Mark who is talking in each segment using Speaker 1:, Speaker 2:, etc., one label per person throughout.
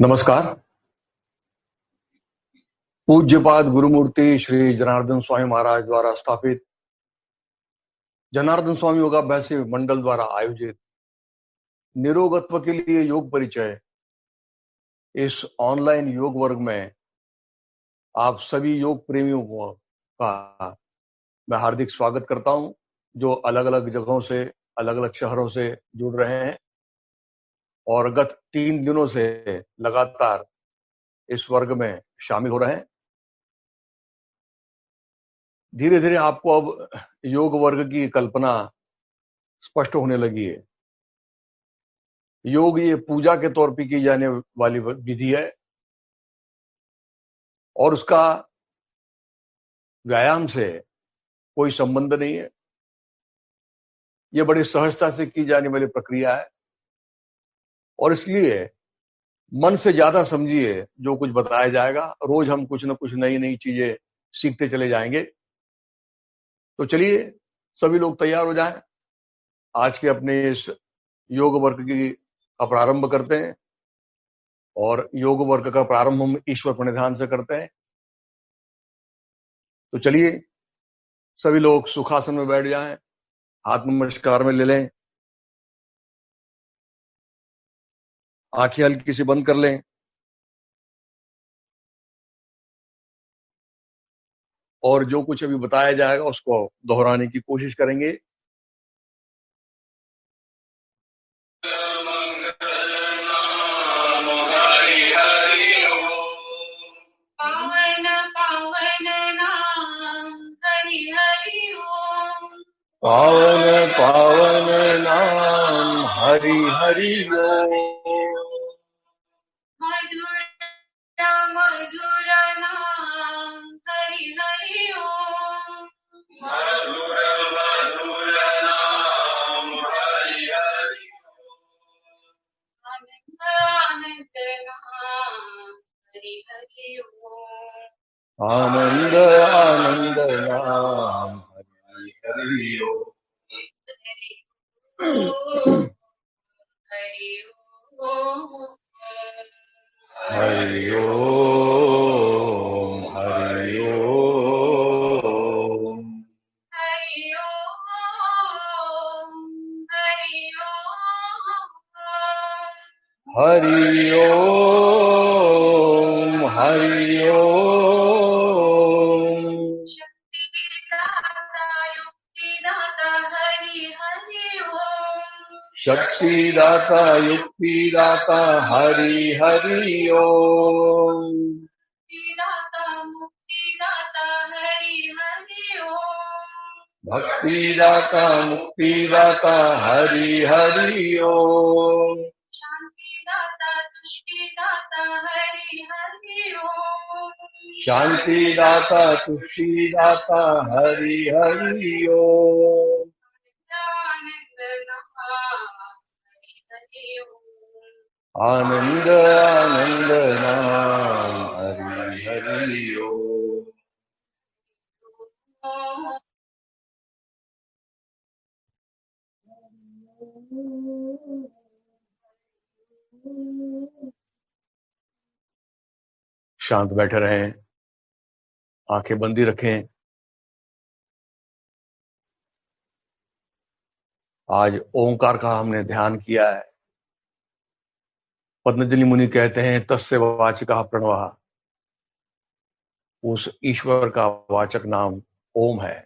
Speaker 1: नमस्कार। पूज्यपाद गुरुमूर्ति श्री जनार्दन स्वामी महाराज द्वारा स्थापित जनार्दन स्वामी योगाभ्यास मंडल द्वारा आयोजित निरोगत्व के लिए योग परिचय इस ऑनलाइन योग वर्ग में आप सभी योग प्रेमियों का मैं हार्दिक स्वागत करता हूं, जो अलग अलग जगहों से, अलग अलग शहरों से जुड़ रहे हैं और गत 3 दिनों से लगातार इस वर्ग में शामिल हो रहे हैं। धीरे धीरे आपको अब योग वर्ग की कल्पना स्पष्ट होने लगी है। योग ये पूजा के तौर पे की जाने वाली विधि है और उसका व्यायाम से कोई संबंध नहीं है। ये बड़ी सहजता से की जाने वाली प्रक्रिया है और इसलिए मन से ज्यादा समझिए जो कुछ बताया जाएगा। रोज हम कुछ न कुछ नई नई चीजें सीखते चले जाएंगे। तो चलिए सभी लोग तैयार हो जाएं। आज के अपने इस योग वर्ग की का प्रारंभ करते हैं और योग वर्ग का प्रारंभ हम ईश्वर प्रणिधान से करते हैं। तो चलिए सभी लोग सुखासन में बैठ जाएं, हाथ नमस्कार में ले लें, आंखें हल्की सी बंद कर लें और जो कुछ अभी बताया जाएगा उसको दोहराने की कोशिश करेंगे। पावन पावन नाम हरि हरि ओम।
Speaker 2: मधुर मधुर नाम हरि हरि ओम। मधुर मधुर नाम हरि हरि ओम। आनंद नाम हरि हरि ओम।
Speaker 1: आनंद आनंद नाम हरि हरि ओम।
Speaker 2: हरि ओम
Speaker 1: हरि ओम हरि ओम
Speaker 2: हरि ओम हरि ओम
Speaker 1: हरि ओम हरि ओम।
Speaker 2: शक्तिदाता युक्तिदाता हरि हरि ओम।
Speaker 1: शक्तिदाता युक्तिदाता हरि हरि ओम।
Speaker 2: मुक्तिदाता मुक्तिदाता हरि हरि ओम।
Speaker 1: भक्तिदाता मुक्तिदाता हरि हरि ओम।
Speaker 2: शांतिदाता तुष्टिदाता हरि हरि ओम।
Speaker 1: आनंद आनंद नाम हरि हरि ओम। शांत बैठे रहें, आंखें बंदी रखें। आज ओंकार का हमने ध्यान किया है। पतंजलि मुनि कहते हैं तस्य वाचिकः प्रणवः, उस ईश्वर का वाचक नाम ओम है।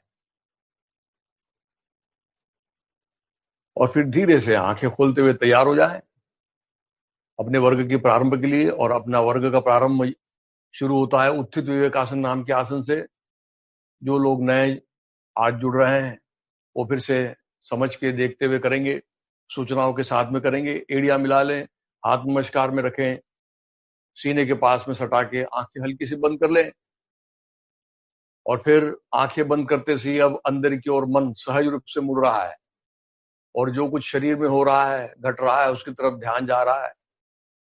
Speaker 1: और फिर धीरे से आंखें खोलते हुए तैयार हो जाएं अपने वर्ग के प्रारंभ के लिए। और अपना वर्ग का प्रारंभ शुरू होता है उत्थित विवेकासन नाम के आसन से। जो लोग नए आज जुड़ रहे हैं वो फिर से समझ के देखते हुए करेंगे, सूचनाओं के साथ में करेंगे। एड़ियां मिला लें, हाथ नमस्कार में रखें, सीने के पास में सटा के आंखें हल्की सी बंद कर लें। और फिर आंखें बंद करते से ही अब अंदर की ओर मन सहज रूप से मुड़ रहा है और जो कुछ शरीर में हो रहा है, घट रहा है, उसकी तरफ ध्यान जा रहा है।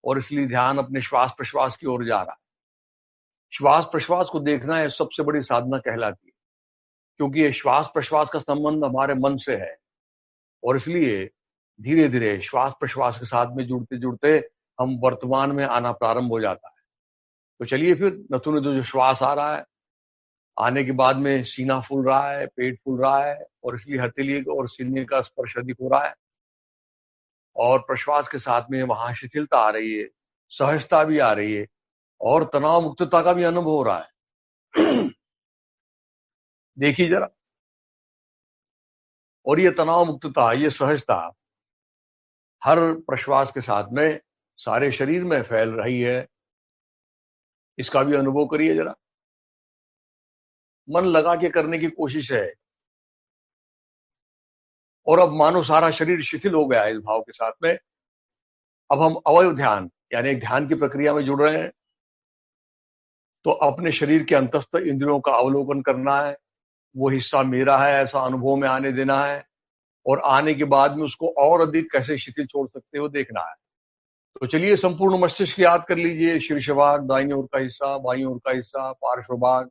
Speaker 1: और इसलिए ध्यान अपने श्वास प्रश्वास की ओर जा रहा है। श्वास प्रश्वास को देखना है सबसे बड़ी साधना कहलाती है, क्योंकि ये श्वास प्रश्वास का संबंध हमारे मन से है। और इसलिए धीरे धीरे श्वास प्रश्वास के साथ में जुड़ते जुड़ते हम वर्तमान में आना प्रारंभ हो जाता है। तो चलिए फिर नथुने जो श्वास आ रहा है, आने के बाद में सीना फूल रहा है, पेट फूल रहा है, और इसलिए हथेली और सीने का स्पर्श अधिक हो रहा है, और प्रश्वास के साथ में वहां शिथिलता आ रही है, सहजता भी आ रही है, और तनाव मुक्तता का भी अनुभव हो रहा है। देखिए जरा, और ये तनाव मुक्तता, ये सहजता हर प्रश्वास के साथ में सारे शरीर में फैल रही है, इसका भी अनुभव करिए जरा। मन लगा के करने की कोशिश है, और अब मानो सारा शरीर शिथिल हो गया है इस भाव के साथ में। अब हम अवयव ध्यान यानी एक ध्यान की प्रक्रिया में जुड़ रहे हैं। तो अपने शरीर के अंतस्थ इंद्रियों का अवलोकन करना है, वो हिस्सा मेरा है ऐसा अनुभव में आने देना है, और आने के बाद में उसको और अधिक कैसे शिथिल छोड़ सकते हो देखना है। तो चलिए, संपूर्ण मस्तिष्क याद कर लीजिए। शीर्ष भाग, दाहिनी ओर का हिस्सा, बाईं ओर का हिस्सा, पार्श्व भाग,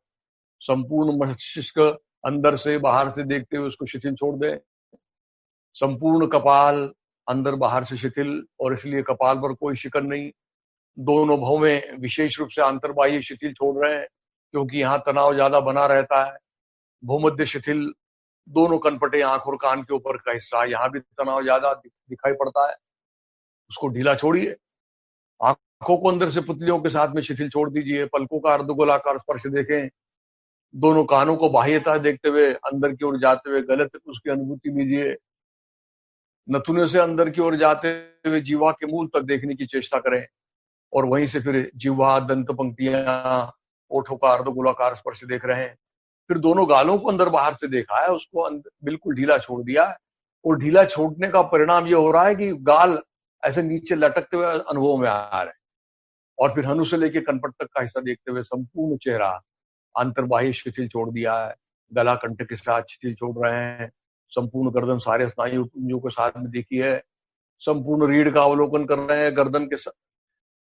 Speaker 1: संपूर्ण मस्तिष्क अंदर से बाहर से देखते हुए उसको शिथिल छोड़ दें। संपूर्ण कपाल अंदर बाहर से शिथिल, और इसलिए कपाल पर कोई शिकन नहीं। दोनों भवों में विशेष रूप से अंतर्बाह्य शिथिल छोड़ रहे हैं, क्योंकि यहाँ तनाव ज्यादा बना रहता है। भूमध्य शिथिल, दोनों कनपटे, आंख और कान के ऊपर का हिस्सा, यहाँ भी तनाव ज्यादा दिखाई पड़ता है, उसको ढीला छोड़िए। आंखों को अंदर से पुतलियों के साथ में शिथिल छोड़ दीजिए। पलकों का अर्धगोलाकार स्पर्श देखें। दोनों कानों को बाह्यता देखते हुए अंदर की ओर जाते हुए गलत उसकी अनुभूति लीजिए। नथुने से अंदर की ओर जाते हुए जीवा के मूल तक देखने की चेष्टा करें, और वहीं से फिर जीवा, दंत पंक्तियां, ओठों का अर्धगोलाकार स्पर्श देख रहे हैं। फिर दोनों गालों को अंदर बाहर से देखा है, उसको बिल्कुल ढीला छोड़ दिया है, और ढीला छोड़ने का परिणाम ये हो रहा है कि गाल ऐसे नीचे लटकते हुए अनुभव में आ रहे हैं। और फिर हनु से लेकर कनपट तक का हिस्सा देखते हुए संपूर्ण चेहरा अंतर्बाह्य शिथिल छोड़ दिया है। गला कंठ के साथ शिथिल छोड़ रहे हैं। संपूर्ण गर्दन सारे स्नायु पुंजों के साथ में देखी है। संपूर्ण रीढ़ का अवलोकन कर रहे हैं,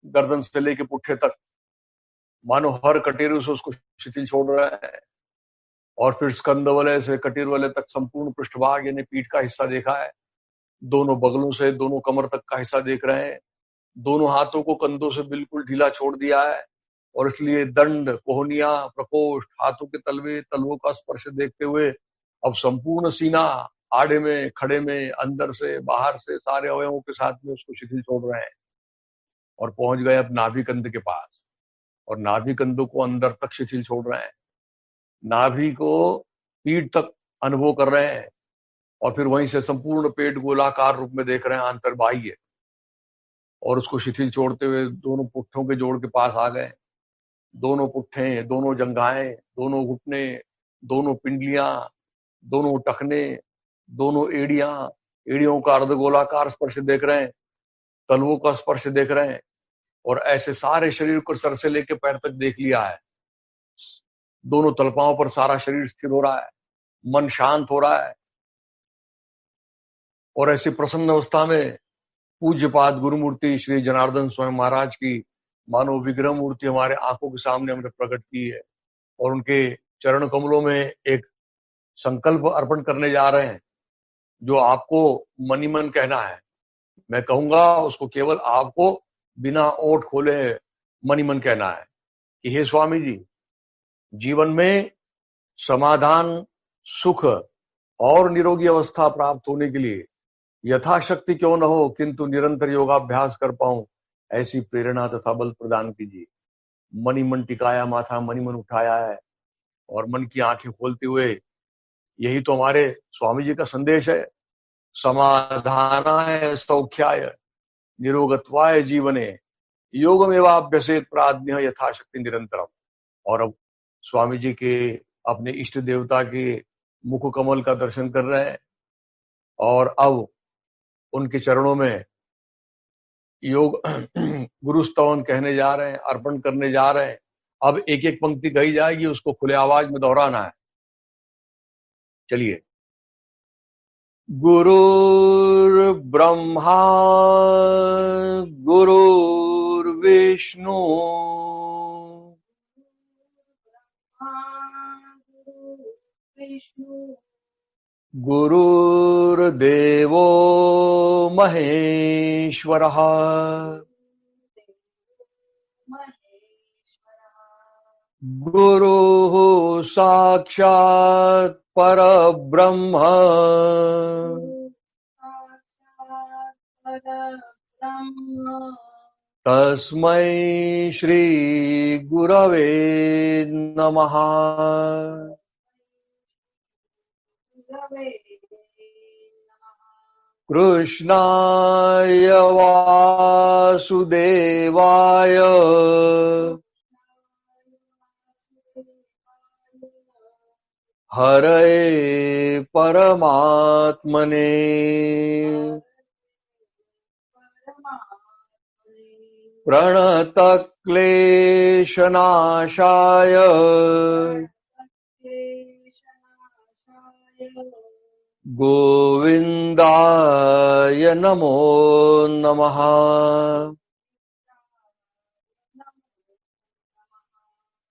Speaker 1: गर्दन से लेके पुट्ठे तक, मानो हर कटेरू से उसको शिथिल छोड़ रहे हैं। और फिर स्कंद वलय से कटीर वलय तक संपूर्ण पृष्ठभाग यानी पीठ का हिस्सा देखा है। दोनों बगलों से दोनों कमर तक का हिस्सा देख रहे हैं। दोनों हाथों को कंधों से बिल्कुल ढीला छोड़ दिया है, और इसलिए दंड, कोहनिया, प्रकोष्ठ, हाथों के तलवे, तलवों का स्पर्श देखते हुए अब संपूर्ण सीना आड़े में, खड़े में, अंदर से बाहर से सारे अवयवों के साथ में उसको शिथिल छोड़ रहे हैं, और पहुंच गए अब नाभि कंध के पास, और नाभि कंधों को अंदर तक शिथिल छोड़ रहे हैं। नाभि को पीठ तक अनुभव कर रहे हैं, और फिर वहीं से संपूर्ण पेट गोलाकार रूप में देख रहे हैं अंतर्बाह्य, और उसको शिथिल छोड़ते हुए दोनों पुट्ठों के जोड़ के पास आ गए। दोनों पुट्ठे, दोनों जंघाएं, दोनों घुटने, दोनों पिंडलियां, दोनों टखने, दोनों एड़ियों का अर्धगोलाकार स्पर्श देख रहे हैं, तलवों का स्पर्श देख रहे हैं, और ऐसे सारे शरीर को सर से लेकर पैर तक देख लिया है। दोनों तलपाओं पर सारा शरीर स्थिर हो रहा है, मन शांत हो रहा है, और ऐसी प्रसन्न अवस्था में पूज्यपाद गुरुमूर्ति श्री जनार्दन स्वयं महाराज की मानो विग्रह मूर्ति हमारे आंखों के सामने हमने प्रकट की है, और उनके चरण कमलों में एक संकल्प अर्पण करने जा रहे हैं, जो आपको मनी मन कहना है। मैं कहूंगा उसको केवल आपको बिना ओठ खोले मनी मन कहना है कि हे स्वामी जी, जीवन में समाधान, सुख और निरोगी अवस्था प्राप्त होने के लिए यथाशक्ति क्यों न हो, किंतु निरंतर योगाभ्यास कर पाऊं, ऐसी प्रेरणा तथा बल प्रदान कीजिए। मनी मन टिकाया माथा, मनी मन उठाया है, और मन की आंखें खोलते हुए यही तो हमारे स्वामी जी का संदेश है। समाधानाय सौख्याय निरोगत्वाय जीवने योगमेवाभ्यसेत प्राज्ञः यथाशक्ति निरंतरम। और अब स्वामी जी के अपने इष्ट देवता के मुख कमल का दर्शन कर रहे हैं, और अब उनके चरणों में योग गुरु स्तवन कहने जा रहे हैं, अर्पण करने जा रहे हैं। अब एक एक पंक्ति कही जाएगी, उसको खुले आवाज में दोहराना है। चलिए। गुरुर्ब्रह्मा गुरुर्विष्णु गुरुर्देवो महेश्वरः गुरुः साक्षात् परब्रह्म तस्मै श्री गुरवे नमः। कृष्णाय वासुदेवाय हरे परमात्मने प्रणतक्लेशनाशाय गोविन्दाय नमो नमः।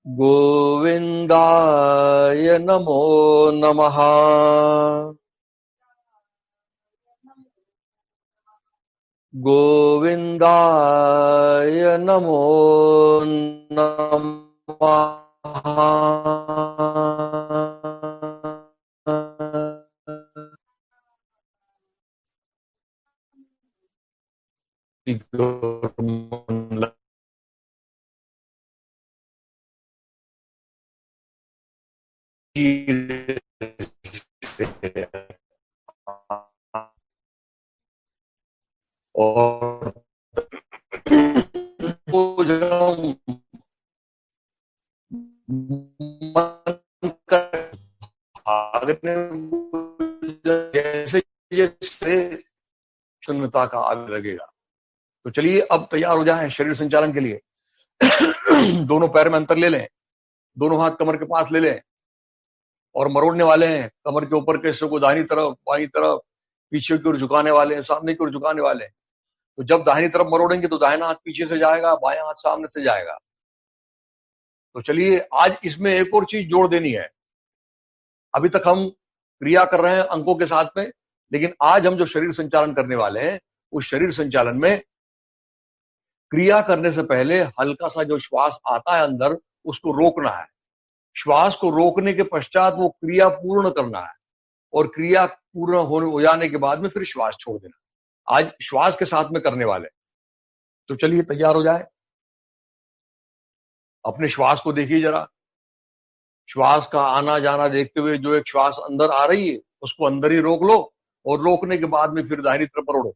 Speaker 1: गोविन्दाय नमो नमः। गोविन्दाय नमो नमः। और भागने जैसे जैसे सुन्नता का आग लगेगा। तो चलिए अब तैयार हो जाए शरीर संचालन के लिए। दोनों पैर में अंतर ले लें, दोनों हाथ कमर के पास ले लें और मरोड़ने वाले हैं। कमर के ऊपर के हिस्से को दाहिनी तरफ, बाईं तरफ, पीछे की ओर झुकाने वाले हैं, सामने की ओर झुकाने वाले हैं। तो जब दाहिनी तरफ मरोड़ेंगे तो दाहिना हाथ पीछे से जाएगा, बायां हाथ सामने से जाएगा। तो चलिए आज इसमें एक और चीज जोड़ देनी है। अभी तक हम क्रिया कर रहे हैं अंकों के साथ में, लेकिन आज हम जो शरीर संचालन करने वाले हैं उस शरीर संचालन में क्रिया करने से पहले हल्का सा जो श्वास आता है अंदर उसको रोकना है। श्वास को रोकने के पश्चात वो क्रिया पूर्ण करना है और क्रिया पूर्ण हो जाने के बाद में फिर श्वास छोड़ देना। आज श्वास के साथ में करने वाले। तो चलिए तैयार हो जाए। अपने श्वास को देखिए जरा। श्वास का आना जाना देखते हुए जो एक श्वास अंदर आ रही है उसको अंदर ही रोक लो और रोकने के बाद में फिर दाहिनी तरफ मरोड़ो।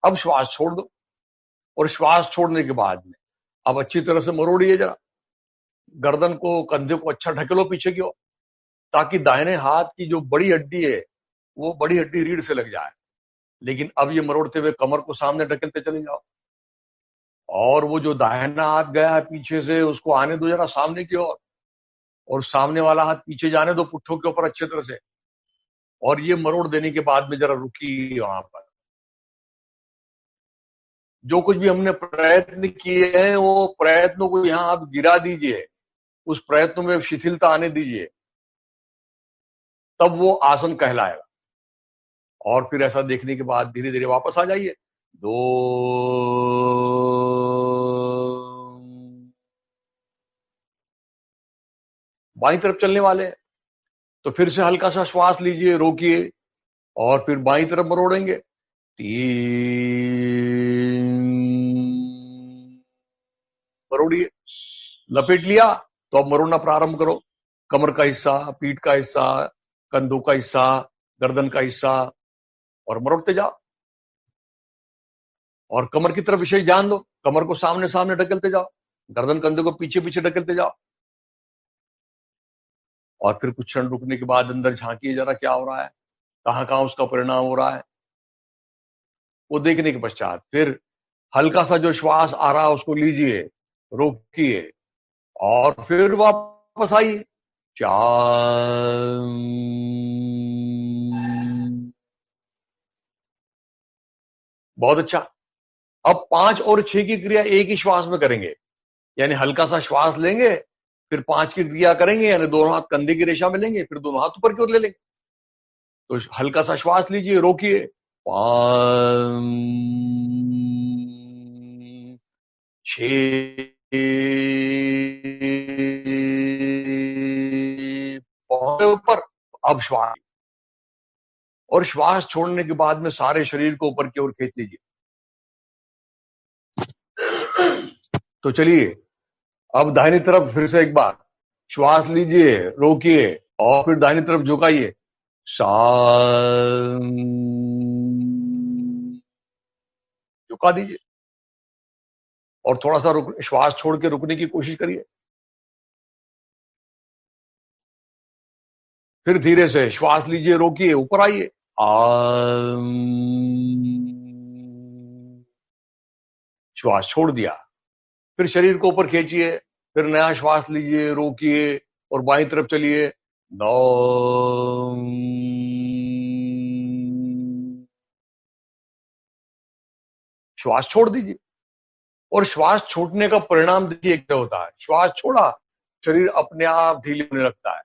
Speaker 1: अब श्वास छोड़ दो और श्वास छोड़ने के बाद में अब अच्छी तरह से मरोड़िए जरा। गर्दन को, कंधे को अच्छा ढकेलो पीछे की ओर, ताकि दाहिने हाथ की जो बड़ी हड्डी है वो बड़ी हड्डी रीढ़ से लग जाए। लेकिन अब ये मरोड़ते हुए कमर को सामने ढकेलते चले जाओ और वो जो दाहिना हाथ गया है पीछे से उसको आने दो जरा सामने की ओर और सामने वाला हाथ पीछे जाने दो पुट्ठों के ऊपर अच्छे तरह से। और ये मरोड़ देने के बाद में जरा रुकी वहां पर। जो कुछ भी हमने प्रयत्न किए हैं वो प्रयत्नों को यहां आप गिरा दीजिए, उस प्रयत्न में शिथिलता आने दीजिए, तब वो आसन कहलाएगा। और फिर ऐसा देखने के बाद धीरे धीरे वापस आ जाइए। दो, बाईं तरफ चलने वाले हैं तो फिर से हल्का सा श्वास लीजिए, रोकिए और फिर बाईं तरफ मरोड़ेंगे। 3 मरोड़िए। लपेट लिया तो अब मरोड़ना प्रारंभ करो। कमर का हिस्सा, पीठ का हिस्सा, कंधों का हिस्सा, गर्दन का हिस्सा और मरोड़ते जाओ। और कमर की तरफ विशेष ध्यान दो। कमर को सामने सामने ढकेलते जाओ, गर्दन कंधे को पीछे पीछे ढकेलते जाओ। और फिर कुछ क्षण रुकने के बाद अंदर झांकिए जरा क्या हो रहा है, कहां कहां उसका परिणाम हो रहा है। वो देखने के पश्चात फिर हल्का सा जो श्वास आ रहा है उसको लीजिए, रोकिए और फिर वापस आइए। 4। बहुत अच्छा। अब 5 और 6 की क्रिया एक ही श्वास में करेंगे। यानी हल्का सा श्वास लेंगे, फिर 5 की क्रिया करेंगे, यानी दोनों हाथ कंधे की रेशा में लेंगे, फिर दोनों हाथ ऊपर की ओर ले लेंगे। तो हल्का सा श्वास लीजिए, रोकिए पांच, छह, बहुत ऊपर। अब श्वास, और श्वास छोड़ने के बाद में सारे शरीर को ऊपर की ओर खींच लीजिए। तो चलिए, अब दाहिनी तरफ फिर से एक बार श्वास लीजिए, रोकिए, और फिर दाहिनी तरफ झुकाइए। शांत, झुका दीजिए, और थोड़ा सा श्वास छोड़ के रुकने की कोशिश करिए। फिर धीरे से श्वास लीजिए, रोकिए, ऊपर आइए। आम, श्वास छोड़ दिया। फिर शरीर को ऊपर खींचिए, फिर नया श्वास लीजिए, रोकिए, और बाईं तरफ चलिए। नौ, श्वास छोड़ दीजिए। और श्वास छोड़ने का परिणाम देखिए क्या होता है। श्वास छोड़ा, शरीर अपने आप ढीले होने लगता है,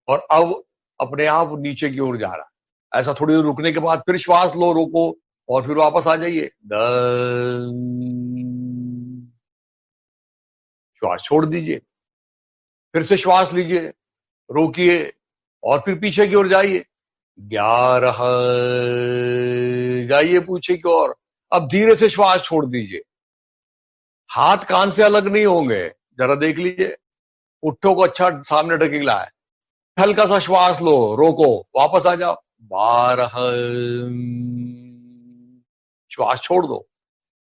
Speaker 1: और अब अपने आप नीचे की ओर जा रहा है। ऐसा थोड़ी देर रुकने के बाद फिर श्वास लो, रोको, और फिर वापस आ जाइए। 10, श्वास छोड़ दीजिए। फिर से श्वास लीजिए, रोकिए, और फिर पीछे की ओर जाइए। 11, जाइए पीछे की ओर। अब धीरे से श्वास छोड़ दीजिए। हाथ कान से अलग नहीं होंगे, जरा देख लीजिए। पुट्ठों को अच्छा सामने ढकेला है। हल्का सा श्वास लो, रोको, वापस आ जाओ। 12, श्वास छोड़ दो।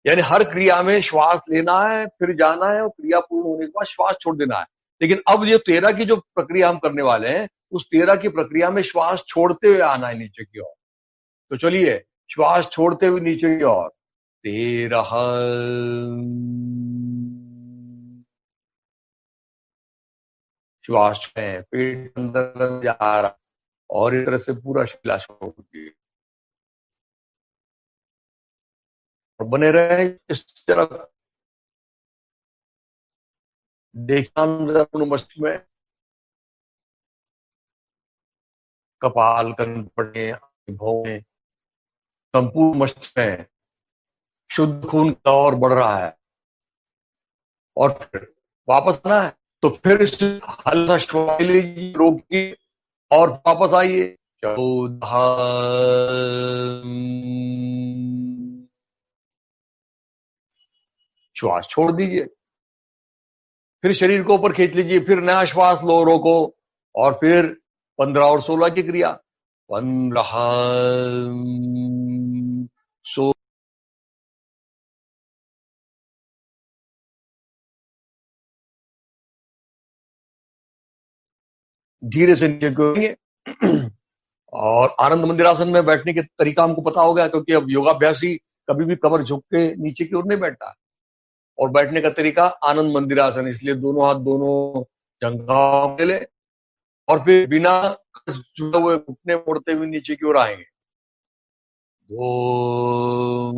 Speaker 1: यानी हर क्रिया में श्वास लेना है, फिर जाना है, और क्रिया पूर्ण होने के बाद श्वास छोड़ देना है। लेकिन अब ये 13 की जो प्रक्रिया हम करने वाले हैं, उस 13 की प्रक्रिया में श्वास छोड़ते हुए आना है नीचे की ओर। तो चलिए, श्वास छोड़ते हुए नीचे की ओर। 13, श्वास में पेट अंदर जा रहा, और इस तरह से पूरा श्वास छोड़ दिए, और बने रहे इस तरह। देखना मस्तिष्क में कपाल, कनपटे, भौहें, संपूर्ण मस्तिष्क में शुद्ध खून का और बढ़ रहा है। और फिर वापस आना है, तो फिर इस हल्का श्वास लीजिए, रोकिए, और वापस आइए। 14, श्वास छोड़ दीजिए। फिर शरीर को ऊपर खींच लीजिए, फिर नया श्वास लो, रोको, और फिर 15 और 16 की क्रिया। 15, 16, धीरे से नीचे करेंगे। और आनंद मंदिरासन में बैठने के तरीका हमको पता हो गया, क्योंकि अब योगाभ्यासी कभी भी कमर झुक के नीचे की ओर नहीं बैठता। और बैठने का तरीका आनंद मंदिरासन, इसलिए दोनों हाथ दोनों जंघाओं में ले, और फिर बिना जुड़े हुए घुटने मोड़ते हुए नीचे की ओर आएंगे। ओम,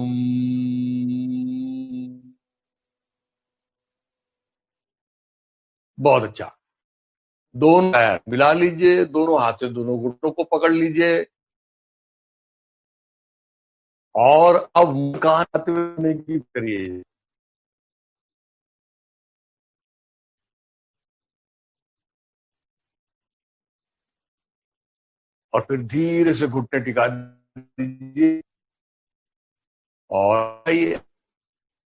Speaker 1: बहुत अच्छा। दोनों पैर मिला लीजिए, दोनों हाथ से दोनों घुटनों को पकड़ लीजिए, और अब मुस्कान आते हुए की करिए। और फिर धीरे से घुटने टिका दीजिए, और आइए।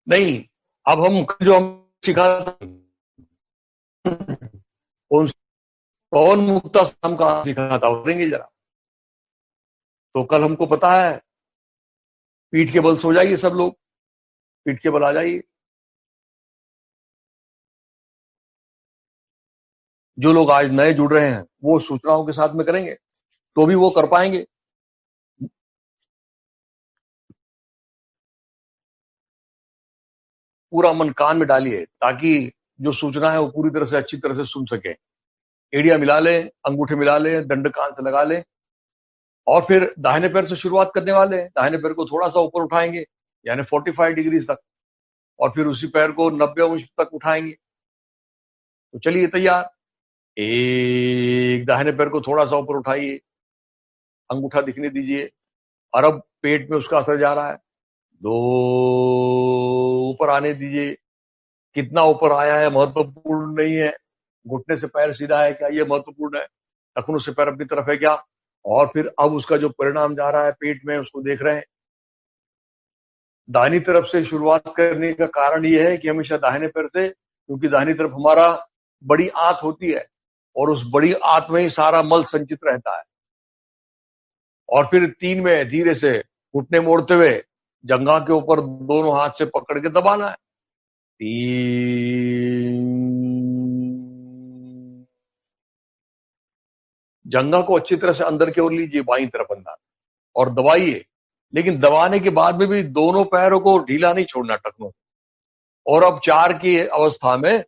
Speaker 1: नहीं, अब हम जो हम सिखा कौन कौन मुक्ता हम कहा सिखा था, करेंगे जरा। तो कल हमको पता है, पीठ के बल सो जाइए सब लोग, पीठ के बल आ जाइए। जो लोग आज नए जुड़ रहे हैं, वो सूचनाओं के साथ में करेंगे, तो भी वो कर पाएंगे। पूरा मन कान में डालिए, ताकि जो सूचना है वो पूरी तरह से अच्छी तरह से सुन सके। एड़िया मिला लें, अंगूठे मिला लें, दंड कान से लगा लें, और फिर दाहिने पैर से शुरुआत करने वाले हैं। दाहिने पैर को थोड़ा सा ऊपर उठाएंगे, यानी 45 डिग्री तक, और फिर उसी पैर को 90 अंश तक उठाएंगे। तो चलिए, तैयार। एक, दाहिने पैर को थोड़ा सा ऊपर उठाइए, अंगूठा दिखने दीजिए, और अब पेट में उसका असर जा रहा है। 2, ऊपर आने दीजिए। कितना ऊपर आया है महत्वपूर्ण नहीं है, घुटने से पैर सीधा है क्या ये महत्वपूर्ण है, टखनों से पैर अपनी तरफ है क्या। और फिर अब उसका जो परिणाम जा रहा है पेट में, उसको देख रहे हैं। दाहिनी तरफ से शुरुआत करने का कारण यह है कि हमेशा दाहिने पैर से, क्योंकि दाहिनी तरफ हमारा बड़ी आंत होती है और उस बड़ी आंत में ही सारा मल संचित रहता है। और फिर 3 में धीरे से घुटने मोड़ते हुए जंघा के ऊपर दोनों हाथ से पकड़ के दबाना है। 3, जंघा को अच्छी तरह से अंदर की ओर लीजिए, बाईं तरफ अंदर, और दबाइए। लेकिन दबाने के बाद में भी दोनों पैरों को ढीला नहीं छोड़ना टखनों। और अब 4 की अवस्था में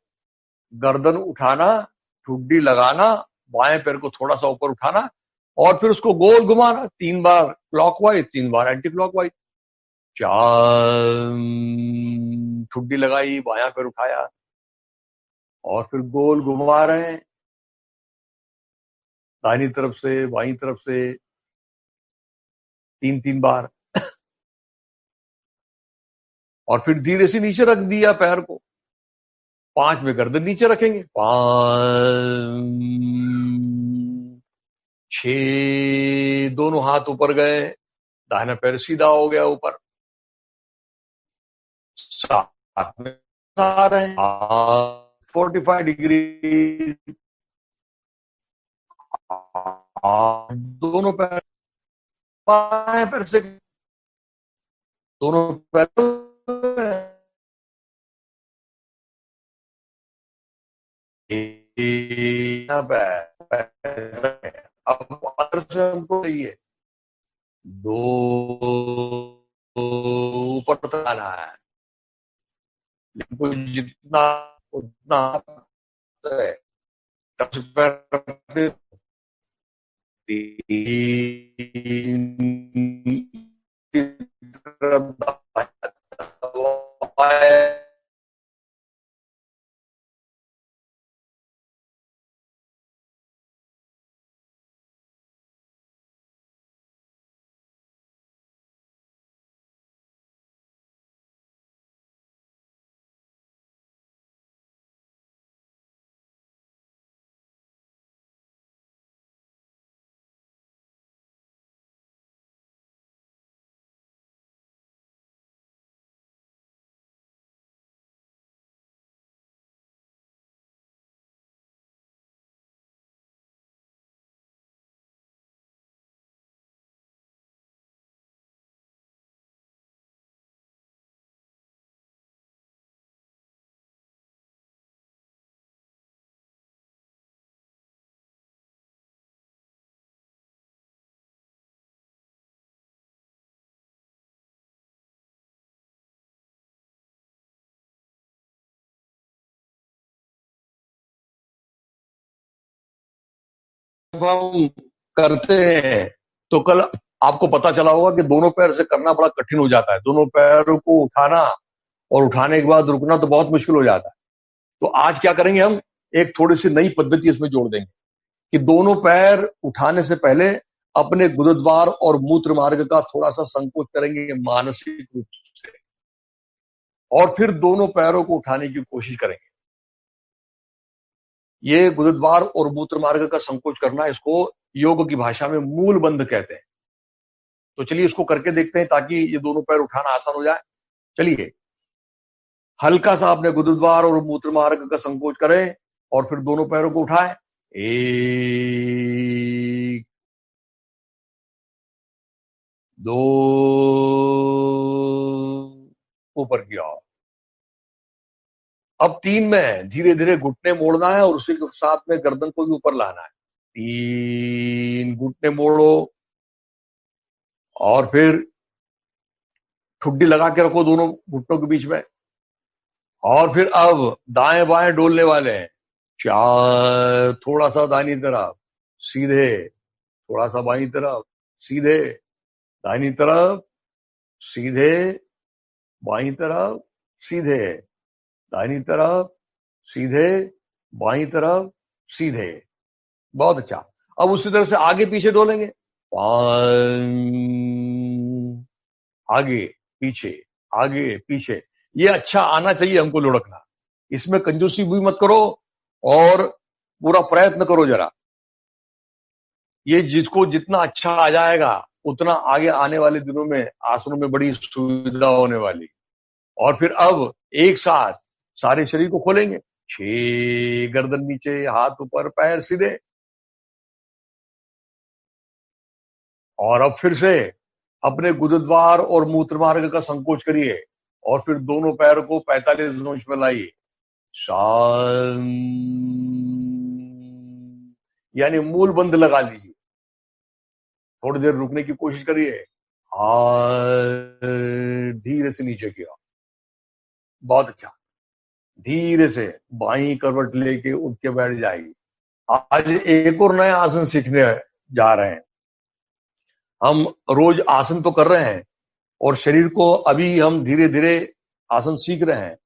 Speaker 1: गर्दन उठाना, ठुड्डी लगाना, बाएं पैर को थोड़ा सा ऊपर उठाना और फिर उसको गोल घुमाना, 3 बार क्लॉकवाइज, 3 बार एंटी क्लॉकवाइज। 4, ठुड्डी लगाई, बायां पैर उठाया और फिर गोल घुमा रहे हैं, दाहिनी तरफ से बाईं तरफ से 3-3 बार। और फिर धीरे से नीचे रख दिया पैर को। 5 में गर्दन नीचे रखेंगे, 5, 6, दोनों हाथ ऊपर गए, दाहिना पैर सीधा हो गया ऊपर। 7 में आ रहे हैं, 45 डिग्री, दोनों पैर बाएं पैर से, दोनों पैर अब अंदर से हमको चाहिए 2, ऊपर तक आना है, लेकिन जितना उतना है। हम करते हैं तो कल आपको पता चला होगा कि दोनों पैर से करना बड़ा कठिन हो जाता है। दोनों पैरों को उठाना और उठाने के बाद रुकना तो बहुत मुश्किल हो जाता है। तो आज क्या करेंगे, हम एक थोड़ी सी नई पद्धति इसमें जोड़ देंगे कि दोनों पैर उठाने से पहले अपने गुरुद्वार और मूत्र मार्ग का थोड़ा सा संकोच करेंगे मानसिक रूप से, और फिर दोनों पैरों को उठाने की कोशिश करेंगे। ये गुरुद्वार और मूत्र मार्ग का संकोच करना, इसको योग की भाषा में मूल बंध कहते हैं। तो चलिए इसको करके देखते हैं ताकि ये दोनों पैर उठाना आसान हो जाए। चलिए हल्का सा अपने गुरुद्वार और मूत्र मार्ग का संकोच करें और फिर दोनों पैरों को उठाएं। 1, 2, ऊपर की ओर। अब 3 में धीरे धीरे घुटने मोड़ना है और उसी के साथ में गर्दन को भी ऊपर लाना है। 3, घुटने मोड़ो और फिर ठुड्डी लगा के रखो दोनों घुटनों के बीच में। और फिर अब दाएं बाएं डोलने वाले हैं। 4, थोड़ा सा दाहिनी तरफ सीधे, थोड़ा सा बाईं तरफ सीधे, दाहिनी तरफ सीधे, बाईं तरफ सीधे, दाहिनी तरफ सीधे, बाईं तरफ सीधे। बहुत अच्छा। अब उसी तरह से आगे पीछे डोलेंगे। 5, आगे पीछे, आगे पीछे। ये अच्छा आना चाहिए हमको लुढ़कना, इसमें कंजूसी भी मत करो और पूरा प्रयत्न करो जरा। ये जिसको जितना अच्छा आ जाएगा उतना आगे आने वाले दिनों में आसनों में बड़ी सुविधा होने वाली। और फिर अब एक साथ सारे शरीर को खोलेंगे। 6, गर्दन नीचे, हाथ ऊपर, पैर सीधे। और अब फिर से अपने गुदद्वार और मूत्र मार्ग का संकोच करिए और फिर दोनों पैर को 45 नोच में लाइए। शांत, यानी मूल बंद लगा लीजिए। थोड़ी देर रुकने की कोशिश करिए। धीरे से नीचे किया, बहुत अच्छा। धीरे से बाईं करवट लेके उठ के बैठ जाएगी। आज एक और नया आसन सीखने जा रहे हैं। हम रोज आसन तो कर रहे हैं और शरीर को अभी हम धीरे धीरे आसन सीख रहे हैं,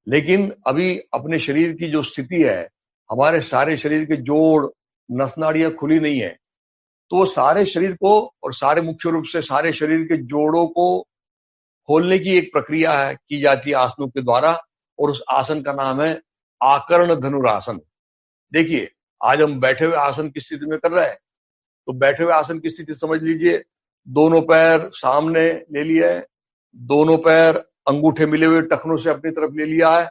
Speaker 1: लेकिन अभी अपने शरीर की जो स्थिति है, हमारे सारे शरीर के जोड़, नस नाड़ियां खुली नहीं है, तो वो सारे शरीर को और सारे मुख्य रूप से सारे शरीर के जोड़ों को खोलने की एक प्रक्रिया है की जाती है आसनों के द्वारा, और उस आसन का नाम है आकर्ण धनुरासन। देखिए, आज हम बैठे हुए आसन की स्थिति में कर रहे हैं, तो बैठे हुए आसन की स्थिति समझ लीजिए। दोनों पैर सामने ले लिया है, दोनों पैर अंगूठे मिले हुए टखनों से अपनी तरफ ले लिया है,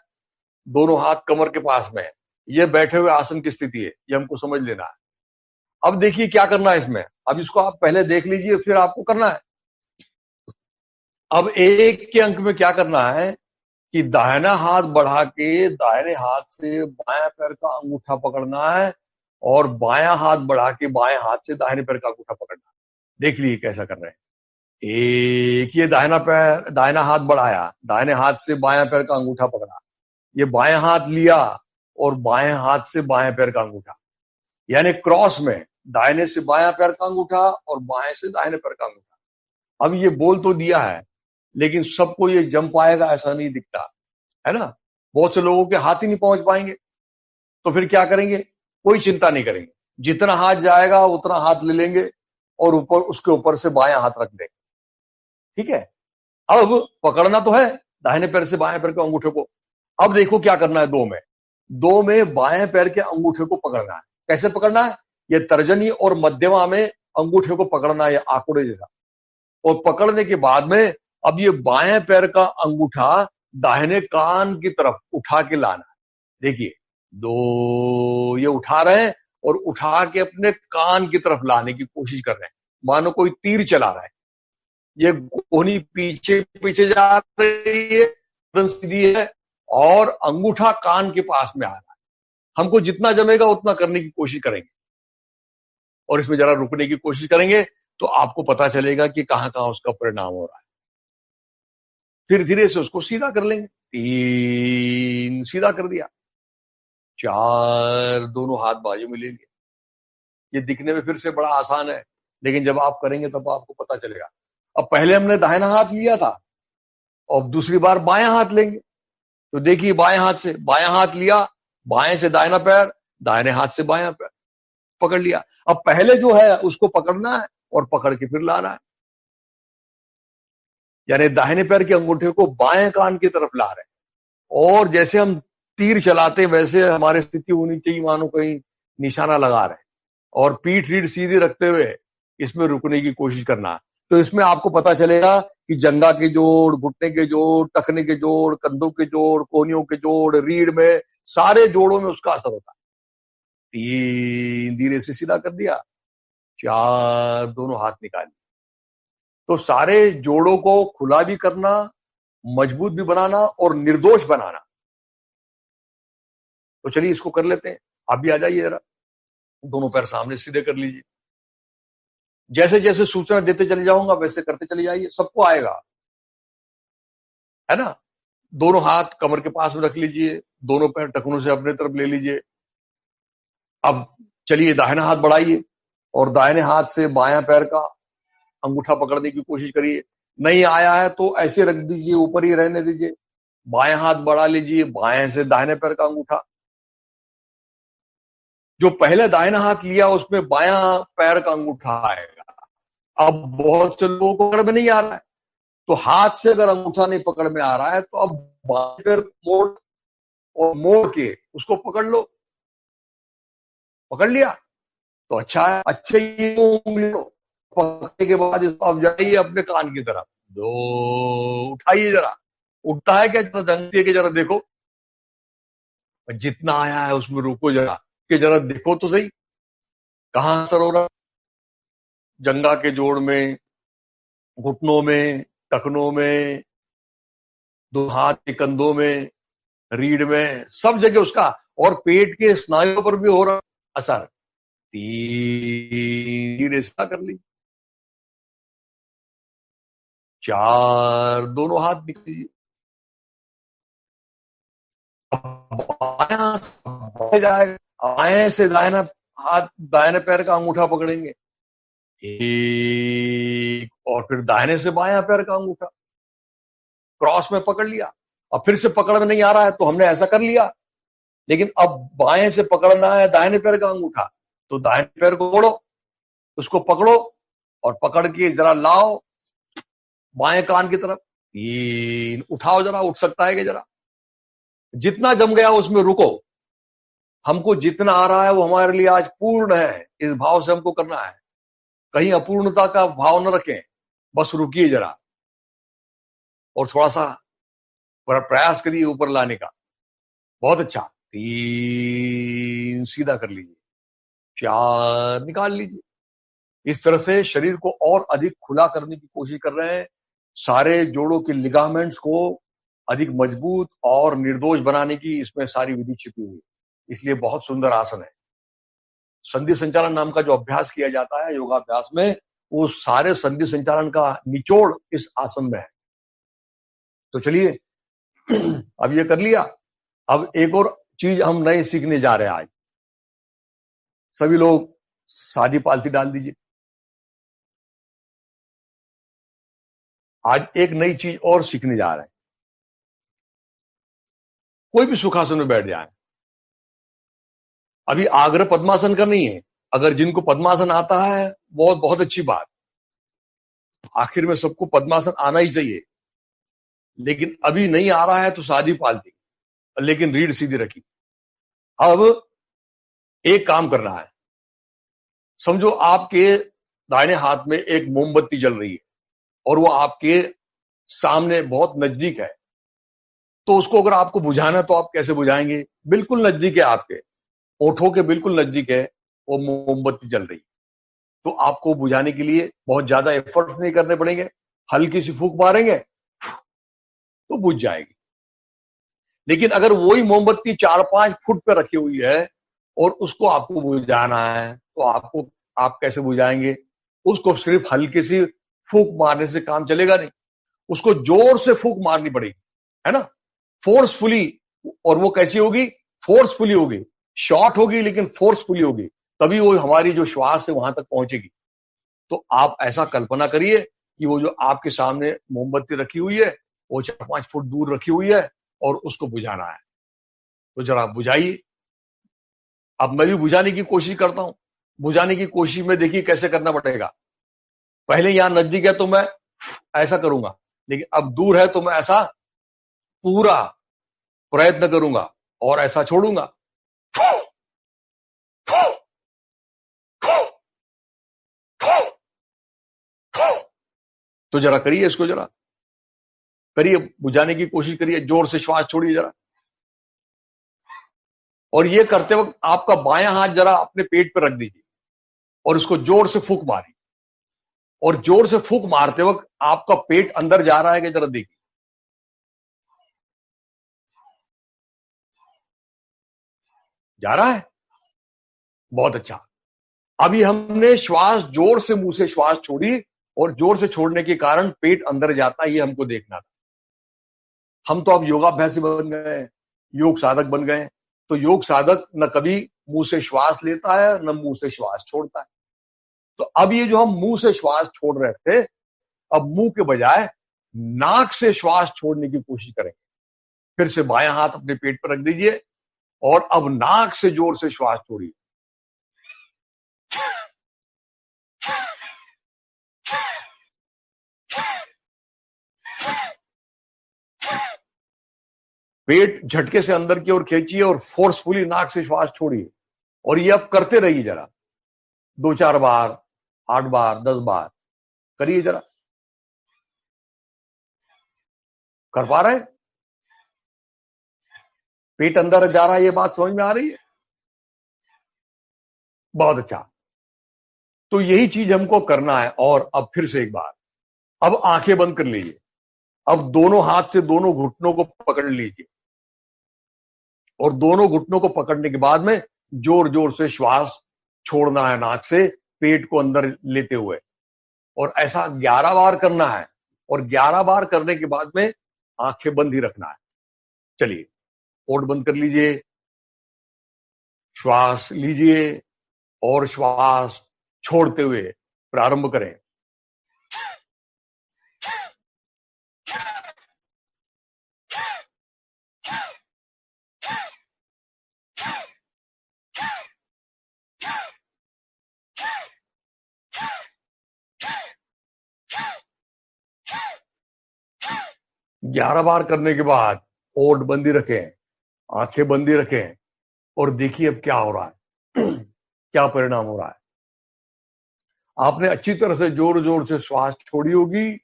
Speaker 1: दोनों हाथ कमर के पास में है। ये बैठे हुए आसन की स्थिति है, ये हमको समझ लेना है। अब देखिए क्या करना है इसमें। अब इसको आप पहले देख लीजिए, फिर आपको करना है। अब एक के अंक में क्या करना है कि दाहिना हाथ बढ़ा के दाहिने हाथ से बायां पैर का अंगूठा पकड़ना है और बायां हाथ बढ़ा के बाएं हाथ से दाहिने पैर का अंगूठा पकड़ना है। देख लीजिए कैसा कर रहे हैं। एक, ये दाहिना हाथ बढ़ाया, दाहिने हाथ से बायां पैर का अंगूठा पकड़ा, ये बायां हाथ लिया और बाएं हाथ से बाएं पैर का अंगूठा, यानी क्रॉस में दाहिने से बायां पैर का अंगूठा और बाएं से दाहिने पैर का अंगूठा। अब ये बोल तो दिया है, लेकिन सबको ये जम पाएगा ऐसा नहीं दिखता है ना। बहुत से लोगों के हाथ ही नहीं पहुंच पाएंगे, तो फिर क्या करेंगे? कोई चिंता नहीं करेंगे, जितना हाथ जाएगा उतना हाथ ले लेंगे और ऊपर उसके ऊपर से बायां हाथ रख देंगे। ठीक है, अब पकड़ना तो है दाहिने पैर से बाएं पैर के अंगूठे को। अब देखो क्या करना है। दो में बाएं पैर के अंगूठे को पकड़ना है। कैसे पकड़ना है? ये तर्जनी और मध्यमा में अंगूठे को पकड़ना है आंकड़े जैसा, और पकड़ने के बाद में अब ये बाएं पैर का अंगूठा दाहिने कान की तरफ उठा के लाना है। देखिए, ये उठा रहे हैं और उठा के अपने कान की तरफ लाने की कोशिश कर रहे हैं, मानो कोई तीर चला रहा है। ये कोहनी पीछे पीछे जा रही है, गर्दन सीधी है और अंगूठा कान के पास में आ रहा है। हमको जितना जमेगा उतना करने की कोशिश करेंगे और इसमें जरा रुकने की कोशिश करेंगे तो आपको पता चलेगा कि कहां कहां उसका परिणाम हो रहा है। फिर धीरे से उसको सीधा कर लेंगे। 3, सीधा कर दिया। 4, दोनों हाथ बाजू में ले लिए। ये दिखने में फिर से बड़ा आसान है, लेकिन जब आप करेंगे तब आपको पता चलेगा। अब पहले हमने दाहिना हाथ लिया था और दूसरी बार बायां हाथ लेंगे, तो देखिए बाएं हाथ से बायां हाथ लिया, बाएं से दाहिना पैर, दाहिने हाथ से बायां पैर पकड़ लिया। अब पहले जो है उसको पकड़ना है और पकड़ के फिर लाना है, यानी दाहिने पैर के अंगूठे को बाएं कान की तरफ ला रहे हैं और जैसे हम तीर चलाते वैसे हमारी स्थिति होनी चाहिए, मानो कहीं निशाना लगा रहे हैं, और पीठ रीढ़ सीधी रखते हुए इसमें रुकने की कोशिश करना है। तो इसमें आपको पता चलेगा कि जंघा के जोड़, घुटने के जोड़, टखने के जोड़, कंधों के जोड़, कोहनियों के जोड़, रीढ़ में, सारे जोड़ों में उसका असर होता है। 3, धीरे से सीधा कर दिया। 4, दोनों हाथ निकाल लिए। तो सारे जोड़ों को खुला भी करना, मजबूत भी बनाना और निर्दोष बनाना। तो चलिए इसको कर लेते हैं। आप भी आ जाइए जरा, दोनों पैर सामने सीधे कर लीजिए। जैसे जैसे सूचना देते चले जाऊंगा वैसे करते चले जाइए, सबको आएगा, है ना। दोनों हाथ कमर के पास में रख लीजिए, दोनों पैर टखनों से अपने तरफ ले लीजिए। अब चलिए दाहिना हाथ बढ़ाइए और दाहिने हाथ से बायां पैर का अंगूठा पकड़ने की कोशिश करिए। नहीं आया है तो ऐसे रख दीजिए, ऊपर ही रहने दीजिए। बायां हाथ बढ़ा लीजिए, बाएं से दाहिने पैर का अंगूठा। जो पहले दाहिना हाथ लिया उसमें बायां पैर का अंगूठा आएगा। अब बहुत से लोगों को पकड़ में नहीं आ रहा है, तो हाथ से अगर अंगूठा नहीं पकड़ में आ रहा है तो अब बाएं पैर मोड़ और मोड़ के उसको पकड़ लो। पकड़ लिया तो अच्छा है। अच्छे ही उंगली लो, पकड़ने के बाद इसको अब जाइए अपने कान की तरफ, दो उठाइए जरा। उठता है क्या? जरा ढंग से कि जरा देखो, जितना आया है उसमें रुको जरा, कि जरा देखो तो सही कहां असर हो रहा है। जंगा के जोड़ में, घुटनों में, टखनों में, दो हाथ के कंधों में, रीढ़ में, सब जगह उसका। और पेट के स्नायुओं पर भी हो रहा असर। तीन ऐसा कर ली। चार, दोनों हाथ निकलिए। बायां जाएगा, बाएं से दाहिना हाथ, दाहिने पैर का अंगूठा पकड़ेंगे एक, और फिर दाहिने से बायां पैर का अंगूठा क्रॉस में पकड़ लिया। अब फिर से पकड़ में नहीं आ रहा है तो हमने ऐसा कर लिया, लेकिन अब बाएं से पकड़ना है दाहिने पैर का अंगूठा, तो दाहिने पैर को मोड़ो, उसको पकड़ो और पकड़ के जरा लाओ बाएं कान की तरफ। तीन, उठाओ जरा, उठ सकता है कि जरा? जितना जम गया उसमें रुको। हमको जितना आ रहा है वो हमारे लिए आज पूर्ण है, इस भाव से हमको करना है। कहीं अपूर्णता का भाव न रखें, बस रुकिए जरा और थोड़ा सा प्रयास करिए ऊपर लाने का। बहुत अच्छा। तीन, सीधा कर लीजिए। चार, निकाल लीजिए। इस तरह से शरीर को और अधिक खुला करने की कोशिश कर रहे हैं, सारे जोड़ों के लिगामेंट्स को अधिक मजबूत और निर्दोष बनाने की इसमें सारी विधि छिपी हुई है। इसलिए बहुत सुंदर आसन है। संधि संचालन नाम का जो अभ्यास किया जाता है योगाभ्यास में, वो सारे संधि संचालन का निचोड़ इस आसन में है। तो चलिए अब ये कर लिया। अब एक और चीज हम नए सीखने जा रहे हैं आज। सभी लोग सादी पालथी डाल दीजिए। आज एक नई चीज और सीखने जा रहे हैं। कोई भी सुखासन में बैठ जाए। अभी आग्रह पद्मासन का नहीं है। अगर जिनको पद्मासन आता है बहुत बहुत अच्छी बात, आखिर में सबको पद्मासन आना ही चाहिए। लेकिन अभी नहीं आ रहा है तो सादी पालथी, लेकिन रीढ़ सीधी रखी। अब एक काम करना है। समझो आपके दाहिने हाथ में एक मोमबत्ती जल रही है और वो आपके सामने बहुत नजदीक है। तो उसको अगर आपको बुझाना तो आप कैसे बुझाएंगे? बिल्कुल नजदीक है, आपके ओठों के बिल्कुल नजदीक है वो मोमबत्ती जल रही। तो आपको बुझाने के लिए बहुत ज्यादा एफर्ट्स नहीं करने पड़ेंगे, हल्की सी फूंक मारेंगे तो बुझ जाएगी। लेकिन अगर वही मोमबत्ती 4-5 फुट पे रखी हुई है और उसको आपको बुझाना है तो आप कैसे बुझाएंगे? उसको सिर्फ हल्की सी फूंक मारने से काम चलेगा नहीं, उसको जोर से फूंक मारनी पड़ेगी, है ना? फोर्सफुली। और वो कैसी होगी? फोर्सफुली होगी। शॉर्ट होगी लेकिन फोर्सफुली होगी, तभी वो हमारी जो श्वास है वहां तक पहुंचेगी। तो आप ऐसा कल्पना करिए कि वो जो आपके सामने मोमबत्ती रखी हुई है वो 4-5 फुट दूर रखी हुई है और उसको बुझाना है। तो जरा बुझाइए। अब मैं भी बुझाने की कोशिश करता हूं। बुझाने की कोशिश में देखिए कैसे करना पड़ेगा। पहले यहां नजदीक है तो मैं ऐसा करूंगा, लेकिन अब दूर है तो मैं ऐसा पूरा प्रयत्न करूंगा और ऐसा छोड़ूंगा। तो जरा करिए, इसको जरा करिए, बुझाने की कोशिश करिए, जोर से श्वास छोड़िए जरा। और ये करते वक्त आपका बायां हाथ जरा अपने पेट पर रख दीजिए और इसको जोर से फूंक मारिए। और जोर से फूंक मारते वक्त आपका पेट अंदर जा रहा है कि जरा देखिए। जा रहा है? बहुत अच्छा। अभी हमने श्वास जोर से, मुंह से श्वास छोड़ी और जोर से छोड़ने के कारण पेट अंदर जाता है, ये हमको देखना था। हम तो अब योगाभ्यासी बन गए हैं, योग साधक बन गए हैं। तो योग साधक न कभी मुंह से श्वास लेता है न मुंह से श्वास छोड़ता है। तो अब ये जो हम मुंह से श्वास छोड़ रहे थे, अब मुंह के बजाय नाक से श्वास छोड़ने की कोशिश करेंगे। फिर से बायां हाथ अपने पेट पर रख दीजिए और अब नाक से जोर से श्वास छोड़िए। पेट झटके से अंदर की ओर खींचिए और फोर्सफुली नाक से श्वास छोड़िए। और ये अब करते रहिए जरा, 2-4 बार, 8 बार, 10 बार करिए जरा। कर पा रहे हैं? पेट अंदर जा रहा है, ये बात समझ में आ रही है? बहुत अच्छा। तो यही चीज हमको करना है। और अब फिर से एक बार, अब आंखें बंद कर लीजिए। अब दोनों हाथ से दोनों घुटनों को पकड़ लीजिए और दोनों घुटनों को पकड़ने के बाद में जोर जोर से श्वास छोड़ना है नाक से, पेट को अंदर लेते हुए। और ऐसा 11 बार करना है। और 11 बार करने के बाद में आंखें बंद ही रखना है। चलिए, होठ बंद कर लीजिए, श्वास लीजिए और श्वास छोड़ते हुए प्रारंभ करें। ग्यारह बार करने के बाद होठ बंदी रखें, आंखें बंदी रखें और देखिए अब क्या हो रहा है। क्या परिणाम हो रहा है। आपने अच्छी तरह से जोर जोर से श्वास छोड़ी होगी,